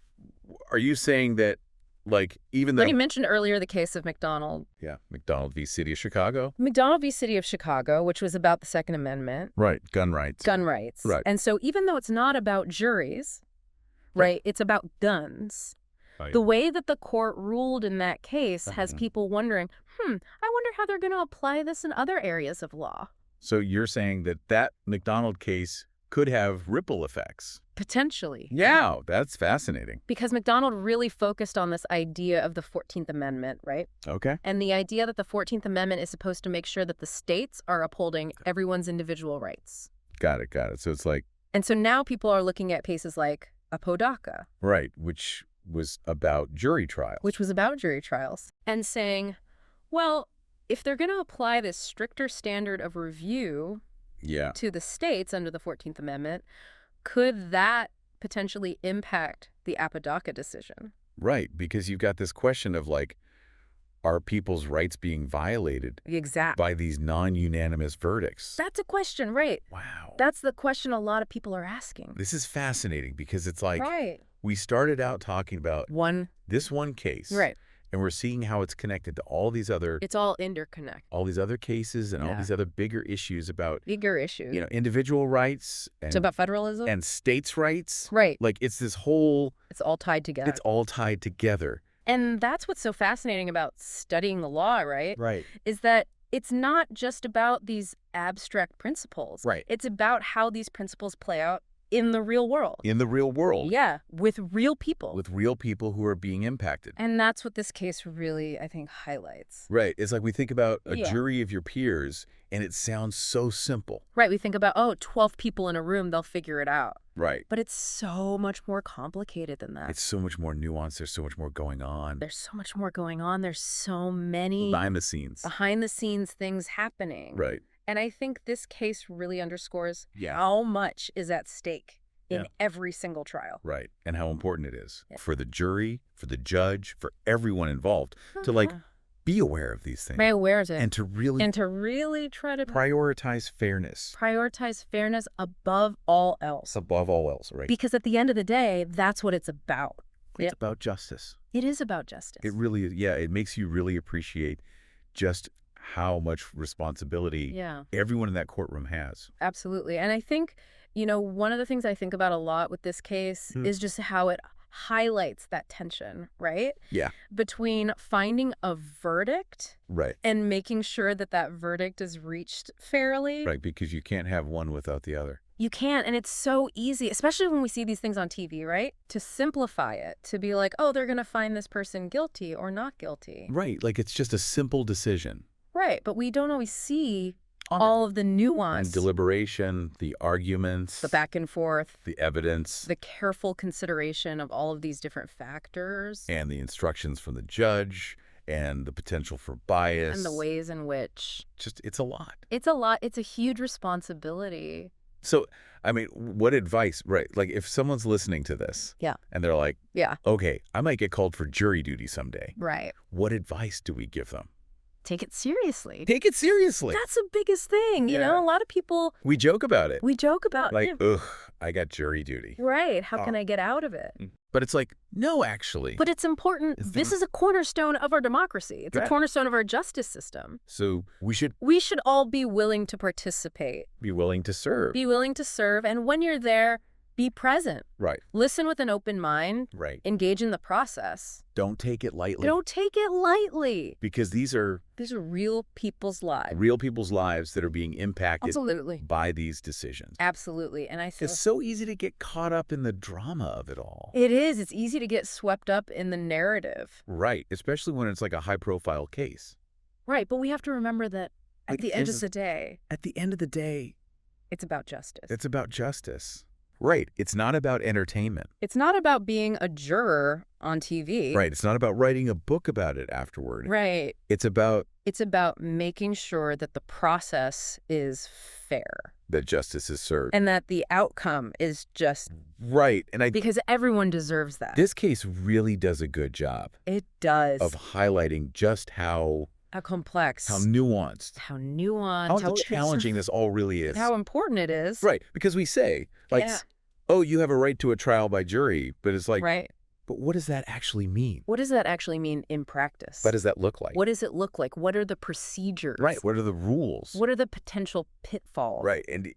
are you saying that, like, even though... But you mentioned earlier the case of McDonald. Yeah, McDonald v. City of Chicago. McDonald v. City of Chicago, which was about the Second Amendment. Right, gun rights. Gun rights. Right. And so even though it's not about juries, right, it's about guns. Right. The way that the court ruled in that case has people wondering, I wonder how they're going to apply this in other areas of law. So you're saying that that McDonald case could have ripple effects. Potentially. Yeah, that's fascinating. Because McDonald really focused on this idea of the 14th Amendment, right? Okay. And the idea that the 14th Amendment is supposed to make sure that the states are upholding everyone's individual rights. Got it, got it. So it's like... And so now people are looking at cases like Apodaca. Right, which was about jury trials. Which was about jury trials. And saying, well, if they're going to apply this stricter standard of review to the states under the 14th Amendment, could that potentially impact the Apodaca decision? Right, because you've got this question of, like, are people's rights being violated by these non-unanimous verdicts? That's a question, right? Wow. That's the question a lot of people are asking. This is fascinating because it's like Right. we started out talking about this one case. Right. And we're seeing how it's connected to all these other... It's all interconnected. All these other cases and all these other bigger issues about... Bigger issues. Individual rights. And, it's about federalism. And states' rights. Right. Like, it's this whole... It's all tied together. It's all tied together. And that's what's so fascinating about studying the law, right? Right. Is that it's not just about these abstract principles. Right. It's about how these principles play out in the real world. In the real world. Yeah, with real people. With real people who are being impacted. And that's what this case really, I think, highlights. Right. It's like we think about a jury of your peers, and it sounds so simple. Right. We think about, 12 people in a room, they'll figure it out. Right. But it's so much more complicated than that. It's so much more nuanced. There's so much more going on. There's so much more going on. There's so many... Behind the scenes things happening. Right. And I think this case really underscores how much is at stake in every single trial. Right. And how important it is for the jury, for the judge, for everyone involved to, like, be aware of these things. Be aware of it. And to really try to prioritize fairness. Prioritize fairness above all else. Above all else, right. Because at the end of the day, that's what it's about. It's about justice. It is about justice. It really is. Yeah, it makes you really appreciate just how much responsibility everyone in that courtroom has. Absolutely. And I think, one of the things I think about a lot with this case is just how it highlights that tension, right? Yeah. Between finding a verdict and making sure that that verdict is reached fairly. Right, because you can't have one without the other. You can't, and it's so easy, especially when we see these things on TV, right? To simplify it, to be like, oh, they're going to find this person guilty or not guilty. Right, like it's just a simple decision. Right, but we don't always see all of the nuance. And deliberation, the arguments. The back and forth. The evidence. The careful consideration of all of these different factors. And the instructions from the judge. And the potential for bias. And the ways in which. It's a lot. It's a lot. It's a huge responsibility. So, I mean, what advice, right? Like if someone's listening to this. And they're like, okay, I might get called for jury duty someday. Right. What advice do we give them? Take it seriously. Take it seriously. That's the biggest thing. You know, a lot of people. We joke about it. We joke about like, ugh, I got jury duty. Right. How can I get out of it? But it's like, no, actually. But it's important. This is a cornerstone of our democracy. It's a cornerstone of our justice system. So we should all be willing to participate. Be willing to serve. Be willing to serve. And when you're there, be present. Right. Listen with an open mind. Right. Engage in the process. Don't take it lightly. Don't take it lightly. Because these are real people's lives. Real people's lives that are being impacted Absolutely. By these decisions. Absolutely. And I feel it's so easy to get caught up in the drama of it all. It is. It's easy to get swept up in the narrative. Right. Especially when it's like a high-profile case. Right. But we have to remember that at the end of the day, it's about justice. It's about justice. Right. It's not about entertainment. It's not about being a juror on TV. Right. It's not about writing a book about it afterward. Right. It's about making sure that the process is fair. That justice is served. And that the outcome is just right. And because everyone deserves that. This case really does a good job. It does. Of highlighting just how complex. How nuanced. How challenging this all really is. How important it is. Right. Because we say, like, oh, you have a right to a trial by jury. But it's like, right. But what does that actually mean? What does that actually mean in practice? What does that look like? What does it look like? What are the procedures? Right. What are the rules? What are the potential pitfalls? Right. And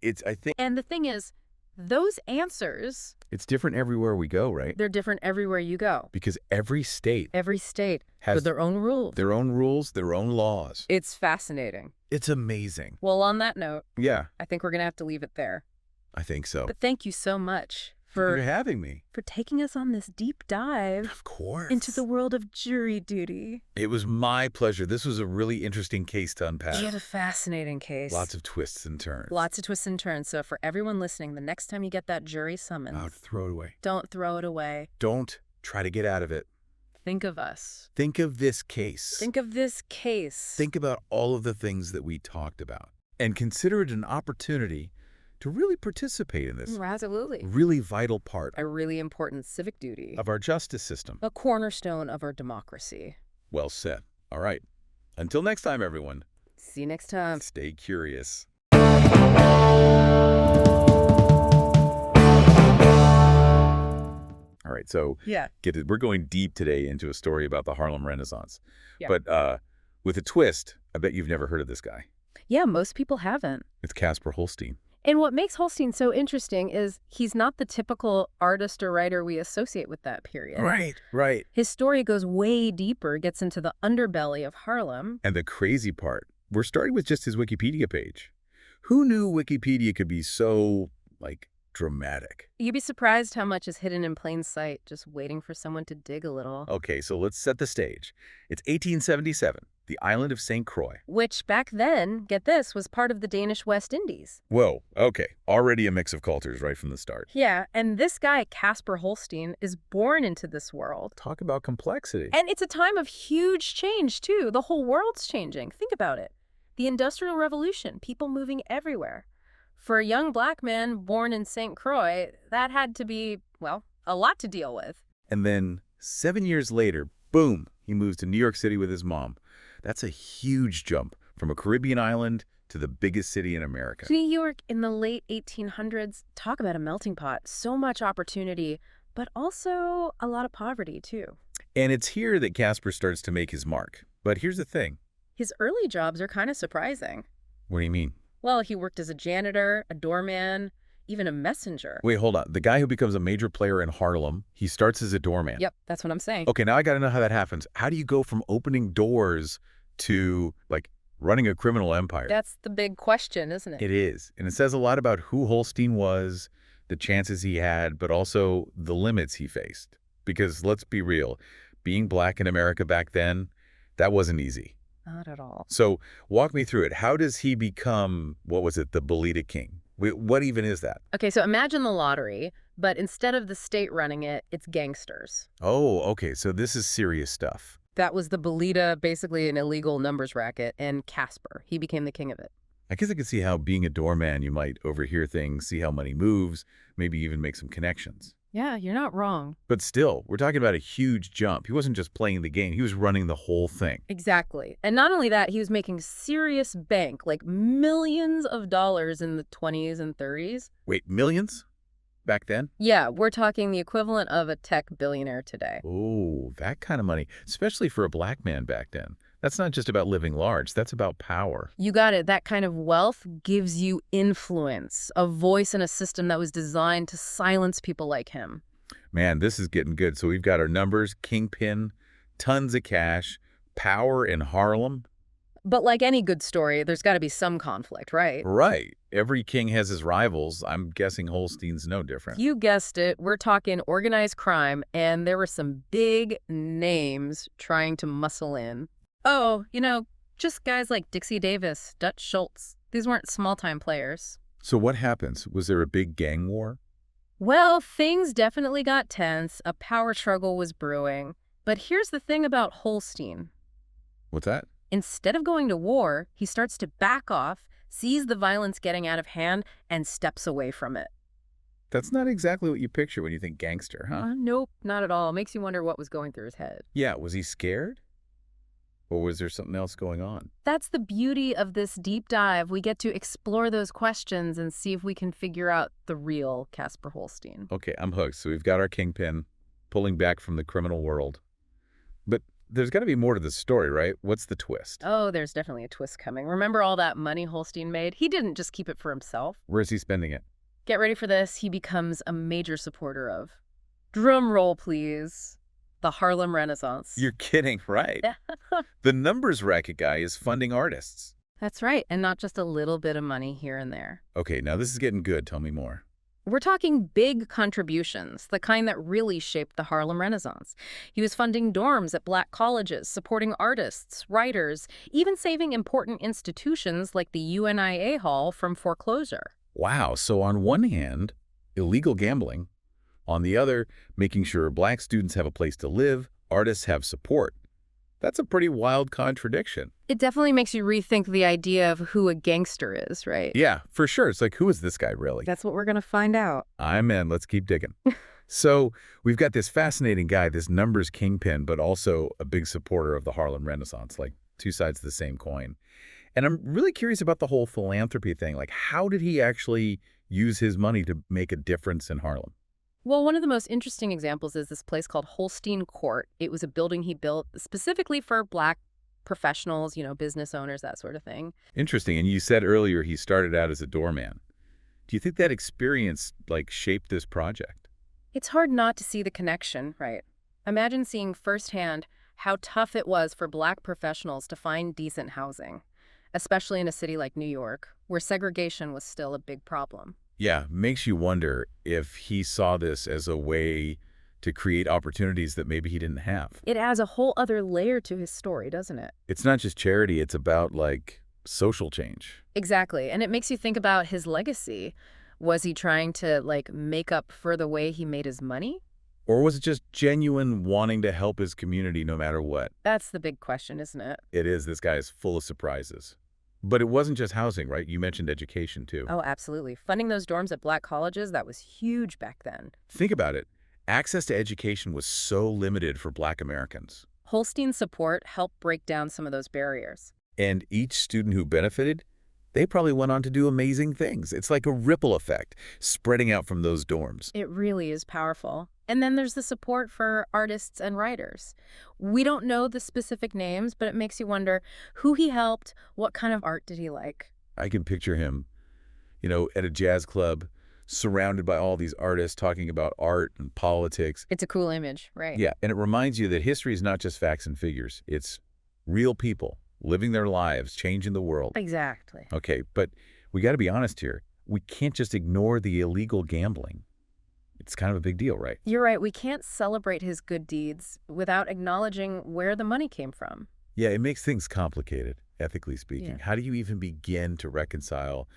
And the thing is, those answers. It's different everywhere we go, right? They're different everywhere you go. Because every state has their own rules. Their own rules, their own laws. It's fascinating. It's amazing. Well, on that note, I think we're going to have to leave it there. I think so. But thank you so much for having me. For taking us on this deep dive. Of course. Into the world of jury duty. It was my pleasure. This was a really interesting case to unpack. It was a fascinating case. Lots of twists and turns. Lots of twists and turns. So for everyone listening, the next time you get that jury summons. Don't throw it away. Don't throw it away. Don't try to get out of it. Think of us. Think of this case. Think of this case. Think about all of the things that we talked about. And consider it an opportunity to really participate in this. Absolutely. Really vital part. A really important civic duty. Of our justice system. A cornerstone of our democracy. Well said. All right. Until next time, everyone. See you next time. Stay curious. All right, so get it. We're going deep today into a story about the Harlem Renaissance. Yeah. But with a twist, I bet you've never heard of this guy. Yeah, most people haven't. It's Caspar Holstein. And what makes Holstein so interesting is he's not the typical artist or writer we associate with that period. Right. His story goes way deeper, gets into the underbelly of Harlem. And the crazy part, we're starting with just his Wikipedia page. Who knew Wikipedia could be so, dramatic? You'd be surprised how much is hidden in plain sight, just waiting for someone to dig a little. Okay, so let's set the stage. It's 1877, the island of St. Croix. Which back then, get this, was part of the Danish West Indies. Whoa, okay. Already a mix of cultures right from the start. Yeah, and this guy, Caspar Holstein, is born into this world. Talk about complexity. And it's a time of huge change, too. The whole world's changing. Think about it. The Industrial Revolution, people moving everywhere. For a young black man born in St. Croix, that had to be, a lot to deal with. And then 7 years later, boom, he moves to New York City with his mom. That's a huge jump from a Caribbean island to the biggest city in America. New York in the late 1800s, talk about a melting pot. So much opportunity, but also a lot of poverty, too. And it's here that Caspar starts to make his mark. But here's the thing. His early jobs are kind of surprising. What do you mean? Well, he worked as a janitor, a doorman, even a messenger. Wait, hold on. The guy who becomes a major player in Harlem, he starts as a doorman. Yep, that's what I'm saying. Okay, now I got to know how that happens. How do you go from opening doors to, like, running a criminal empire? That's the big question, isn't it? It is. And it says a lot about who Holstein was, the chances he had, but also the limits he faced. Because let's be real, being black in America back then, that wasn't easy. Not at all. So walk me through it. How does he become, what was it, the Bolita King? What even is that? Okay, so imagine the lottery, but instead of the state running it, it's gangsters. Oh, okay. So this is serious stuff. That was the Bolita, basically an illegal numbers racket, and Casper. He became the king of it. I guess I could see how being a doorman, you might overhear things, see how money moves, maybe even make some connections. Yeah, you're not wrong. But still, we're talking about a huge jump. He wasn't just playing the game. He was running the whole thing. Exactly. And not only that, he was making serious bank, like millions of dollars in the 20s and 30s. Wait, millions? Back then? Yeah, we're talking the equivalent of a tech billionaire today. Oh, that kind of money, especially for a black man back then. That's not just about living large. That's about power. You got it. That kind of wealth gives you influence, a voice in a system that was designed to silence people like him. Man, this is getting good. So we've got our numbers, kingpin, tons of cash, power in Harlem. But like any good story, there's got to be some conflict, right? Right. Every king has his rivals. I'm guessing Holstein's no different. You guessed it. We're talking organized crime, and there were some big names trying to muscle in. Oh, just guys like Dixie Davis, Dutch Schultz. These weren't small-time players. So what happens? Was there a big gang war? Well, things definitely got tense. A power struggle was brewing. But here's the thing about Holstein. What's that? Instead of going to war, he starts to back off, sees the violence getting out of hand, and steps away from it. That's not exactly what you picture when you think gangster, huh? Nope, not at all. It makes you wonder what was going through his head. Yeah, was he scared? Or was there something else going on? That's the beauty of this deep dive. We get to explore those questions and see if we can figure out the real Casper Holstein. Okay, I'm hooked. So we've got our kingpin pulling back from the criminal world. But there's got to be more to the story, right? What's the twist? Oh, there's definitely a twist coming. Remember all that money Holstein made? He didn't just keep it for himself. Where's he spending it? Get ready for this. He becomes a major supporter of, drum roll please, the Harlem Renaissance. You're kidding, right? The numbers racket guy is funding artists. That's right, and not just a little bit of money here and there. Okay, now this is getting good. Tell me more. We're talking big contributions, the kind that really shaped the Harlem Renaissance. He was funding dorms at black colleges, supporting artists, writers, even saving important institutions like the UNIA Hall from foreclosure. Wow, so on one hand, illegal gambling. On the other, making sure black students have a place to live, artists have support. That's a pretty wild contradiction. It definitely makes you rethink the idea of who a gangster is, right? Yeah, for sure. It's like, who is this guy really? That's what we're going to find out. I'm in. Let's keep digging. So we've got this fascinating guy, this numbers kingpin, but also a big supporter of the Harlem Renaissance, like two sides of the same coin. And I'm really curious about the whole philanthropy thing. Like, how did he actually use his money to make a difference in Harlem? Well, one of the most interesting examples is this place called Holstein Court. It was a building he built specifically for black professionals, business owners, that sort of thing. Interesting. And you said earlier he started out as a doorman. Do you think that experience, shaped this project? It's hard not to see the connection, right? Imagine seeing firsthand how tough it was for black professionals to find decent housing, especially in a city like New York, where segregation was still a big problem. Yeah, makes you wonder if he saw this as a way to create opportunities that maybe he didn't have. It adds a whole other layer to his story, doesn't it? It's not just charity, it's about, social change. Exactly, and it makes you think about his legacy. Was he trying to, make up for the way he made his money? Or was it just genuine wanting to help his community no matter what? That's the big question, isn't it? It is. This guy is full of surprises. But it wasn't just housing, right? You mentioned education, too. Oh, absolutely. Funding those dorms at black colleges, that was huge back then. Think about it. Access to education was so limited for black Americans. Holstein's support helped break down some of those barriers. And each student who benefited they probably went on to do amazing things. It's like a ripple effect spreading out from those dorms. It really is powerful. And then there's the support for artists and writers. We don't know the specific names, but it makes you wonder who he helped, what kind of art did he like? I can picture him, at a jazz club, surrounded by all these artists talking about art and politics. It's a cool image, right? Yeah, and it reminds you that history is not just facts and figures. It's real people living their lives, changing the world. Exactly. Okay, but we got to be honest here. We can't just ignore the illegal gambling. It's kind of a big deal, right? You're right. We can't celebrate his good deeds without acknowledging where the money came from. Yeah, it makes things complicated, ethically speaking. Yeah. How do you even begin to reconcile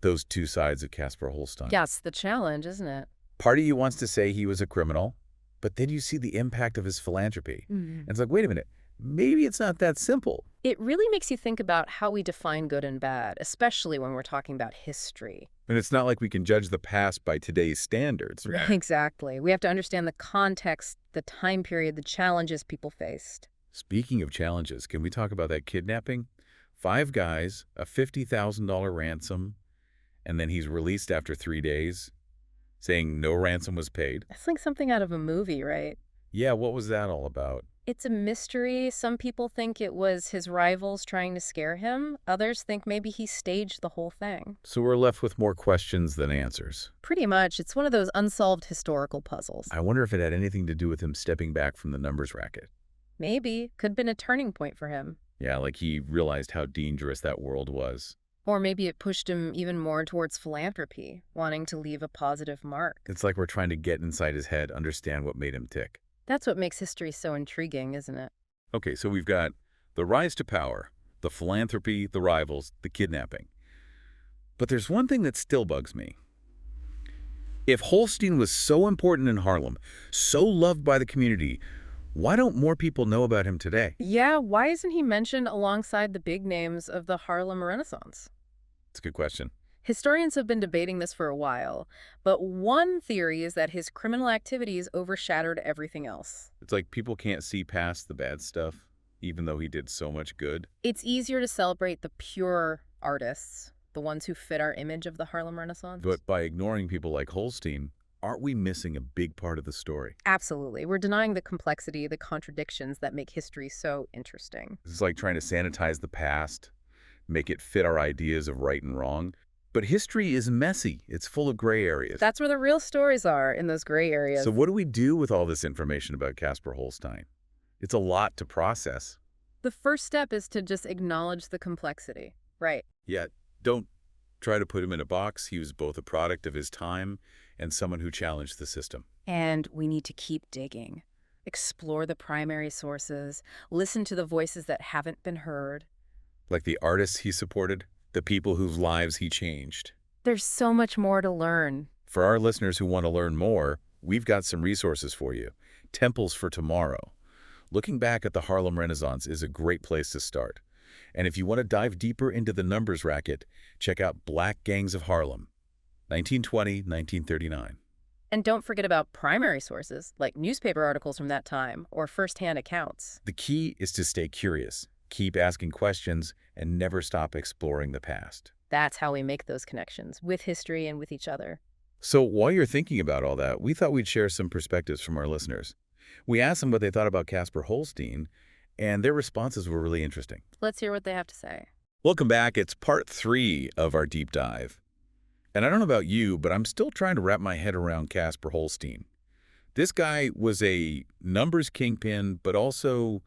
those two sides of Casper Holstein? Yes, the challenge, isn't it? Part of you wants to say he was a criminal, but then you see the impact of his philanthropy. And it's like, wait a minute, maybe it's not that simple. It really makes you think about how we define good and bad, especially when we're talking about history. And it's not like we can judge the past by today's standards. Right? Exactly. We have to understand the context, the time period, the challenges people faced. Speaking of challenges, can we talk about that kidnapping? 5 guys, a $50,000 ransom, and then he's released after 3 days, saying no ransom was paid. That's like something out of a movie, right? Yeah, what was that all about? It's a mystery. Some people think it was his rivals trying to scare him. Others think maybe he staged the whole thing. So we're left with more questions than answers. Pretty much. It's one of those unsolved historical puzzles. I wonder if it had anything to do with him stepping back from the numbers racket. Maybe. Could have been a turning point for him. Yeah, like he realized how dangerous that world was. Or maybe it pushed him even more towards philanthropy, wanting to leave a positive mark. It's like we're trying to get inside his head, understand what made him tick. That's what makes history so intriguing, isn't it? Okay, so we've got the rise to power, the philanthropy, the rivals, the kidnapping. But there's one thing that still bugs me. If Holstein was so important in Harlem, so loved by the community, why don't more people know about him today? Yeah, why isn't he mentioned alongside the big names of the Harlem Renaissance? It's a good question. Historians have been debating this for a while, but one theory is that his criminal activities overshadowed everything else. It's like people can't see past the bad stuff, even though he did so much good. It's easier to celebrate the pure artists, the ones who fit our image of the Harlem Renaissance. But by ignoring people like Holstein, aren't we missing a big part of the story? Absolutely. We're denying the complexity, the contradictions that make history so interesting. It's like trying to sanitize the past, make it fit our ideas of right and wrong. But history is messy. It's full of gray areas. That's where the real stories are, in those gray areas. So what do we do with all this information about Casper Holstein? It's a lot to process. The first step is to just acknowledge the complexity. Right. Yeah, don't try to put him in a box. He was both a product of his time and someone who challenged the system. And we need to keep digging. Explore the primary sources. Listen to the voices that haven't been heard. Like the artists he supported, the people whose lives he changed. There's so much more to learn. For our listeners who want to learn more, we've got some resources for you. Temples for Tomorrow. Looking back at the Harlem Renaissance is a great place to start. And if you want to dive deeper into the numbers racket, check out Black Gangs of Harlem, 1920-1939. And don't forget about primary sources, like newspaper articles from that time or first-hand accounts. The key is to stay curious, keep asking questions, and never stop exploring the past. That's how we make those connections with history and with each other. So while you're thinking about all that, we thought we'd share some perspectives from our listeners. We asked them what they thought about Casper Holstein, and their responses were really interesting. Let's hear what they have to say. Welcome back. It's part 3 of our deep dive. And I don't know about you, but I'm still trying to wrap my head around Casper Holstein. This guy was a numbers kingpin, but also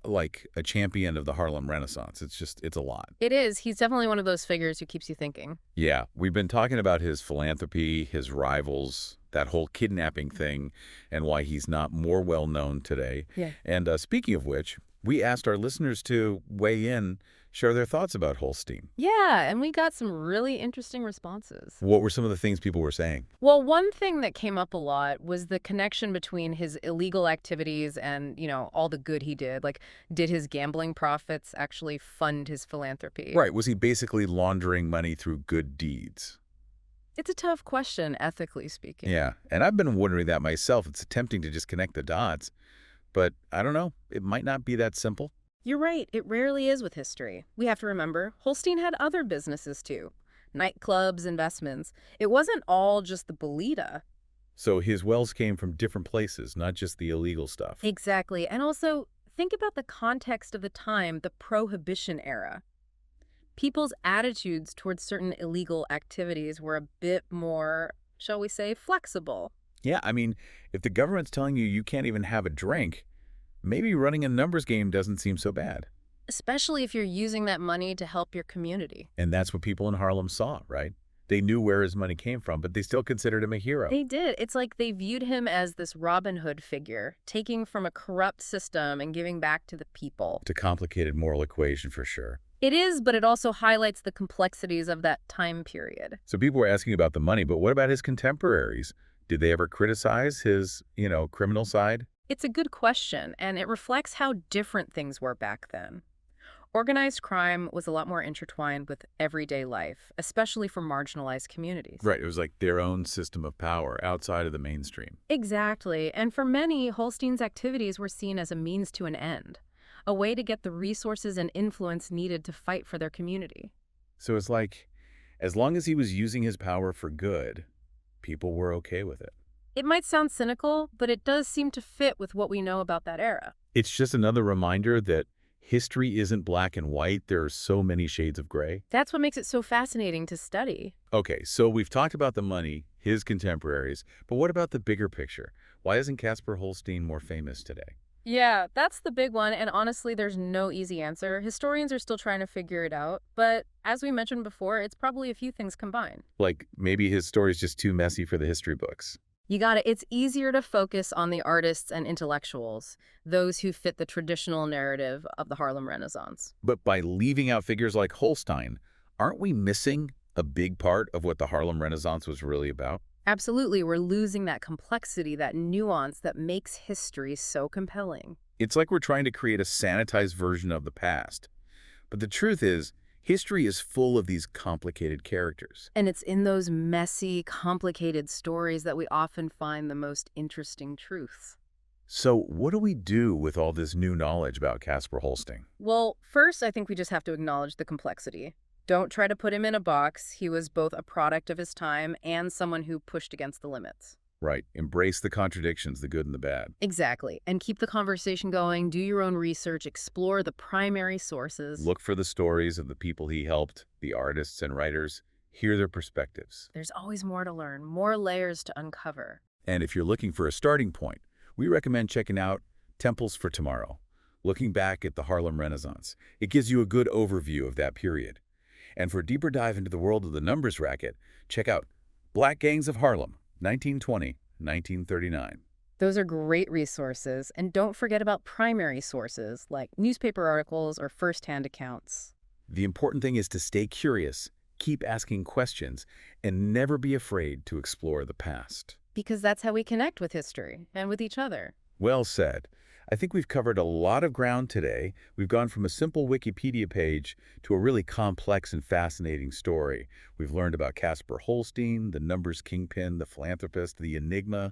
like a champion of the Harlem Renaissance. It's a lot. It is. He's definitely one of those figures who keeps you thinking. Yeah, we've been talking about his philanthropy, his rivals, that whole kidnapping thing, and why he's not more well-known today. Yeah. And speaking of which, we asked our listeners to weigh in, share their thoughts about Holstein. Yeah, and we got some really interesting responses. What were some of the things people were saying? Well, one thing that came up a lot was the connection between his illegal activities and, all the good he did. Like, did his gambling profits actually fund his philanthropy? Right. Was he basically laundering money through good deeds? It's a tough question, ethically speaking. Yeah, and I've been wondering that myself. It's tempting to just connect the dots, but I don't know. It might not be that simple. You're right, it rarely is with history. We have to remember, Holstein had other businesses too. Nightclubs, investments. It wasn't all just the Bolita. So his wells came from different places, not just the illegal stuff. Exactly. And also, think about the context of the time, the Prohibition era. People's attitudes towards certain illegal activities were a bit more, shall we say, flexible. Yeah, I mean, if the government's telling you you can't even have a drink, maybe running a numbers game doesn't seem so bad. Especially if you're using that money to help your community. And that's what people in Harlem saw, right? They knew where his money came from, but they still considered him a hero. They did. It's like they viewed him as this Robin Hood figure, taking from a corrupt system and giving back to the people. It's a complicated moral equation for sure. It is, but it also highlights the complexities of that time period. So people were asking about the money, but what about his contemporaries? Did they ever criticize his, criminal side? It's a good question, and it reflects how different things were back then. Organized crime was a lot more intertwined with everyday life, especially for marginalized communities. Right, it was like their own system of power outside of the mainstream. Exactly, and for many, Holstein's activities were seen as a means to an end, a way to get the resources and influence needed to fight for their community. So it's like, as long as he was using his power for good, people were okay with it. It might sound cynical, but it does seem to fit with what we know about that era. It's just another reminder that history isn't black and white. There are so many shades of gray. That's what makes it so fascinating to study. Okay, so we've talked about the money, his contemporaries, but what about the bigger picture? Why isn't Caspar Holstein more famous today? Yeah, that's the big one, and honestly, there's no easy answer. Historians are still trying to figure it out, but as we mentioned before, it's probably a few things combined. Like, maybe his story's just too messy for the history books. You got it. It's easier to focus on the artists and intellectuals, those who fit the traditional narrative of the Harlem Renaissance. But by leaving out figures like Holstein, aren't we missing a big part of what the Harlem Renaissance was really about? Absolutely, we're losing that complexity, that nuance that makes history so compelling. It's like we're trying to create a sanitized version of the past. But the truth is, history is full of these complicated characters. And it's in those messy, complicated stories that we often find the most interesting truths. So what do we do with all this new knowledge about Caspar Holstein? Well, first, I think we just have to acknowledge the complexity. Don't try to put him in a box. He was both a product of his time and someone who pushed against the limits. Right. Embrace the contradictions, the good and the bad. Exactly. And keep the conversation going. Do your own research. Explore the primary sources. Look for the stories of the people he helped, the artists and writers. Hear their perspectives. There's always more to learn, more layers to uncover. And if you're looking for a starting point, we recommend checking out Temples for Tomorrow, looking back at the Harlem Renaissance. It gives you a good overview of that period. And for a deeper dive into the world of the numbers racket, check out Black Gangs of Harlem, 1920-1939. Those are great resources, and don't forget about primary sources like newspaper articles or first-hand accounts. The important thing is to stay curious, keep asking questions, and never be afraid to explore the past. Because that's how we connect with history and with each other. Well said. I think we've covered a lot of ground today. We've gone from a simple Wikipedia page to a really complex and fascinating story. We've learned about Caspar Holstein, the numbers kingpin, the philanthropist, the enigma.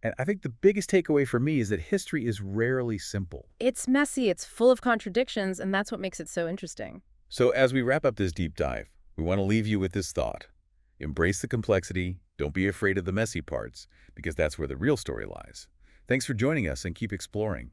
And I think the biggest takeaway for me is that history is rarely simple. It's messy, it's full of contradictions, and that's what makes it so interesting. So as we wrap up this deep dive, we want to leave you with this thought. Embrace the complexity, don't be afraid of the messy parts, because that's where the real story lies. Thanks for joining us and keep exploring.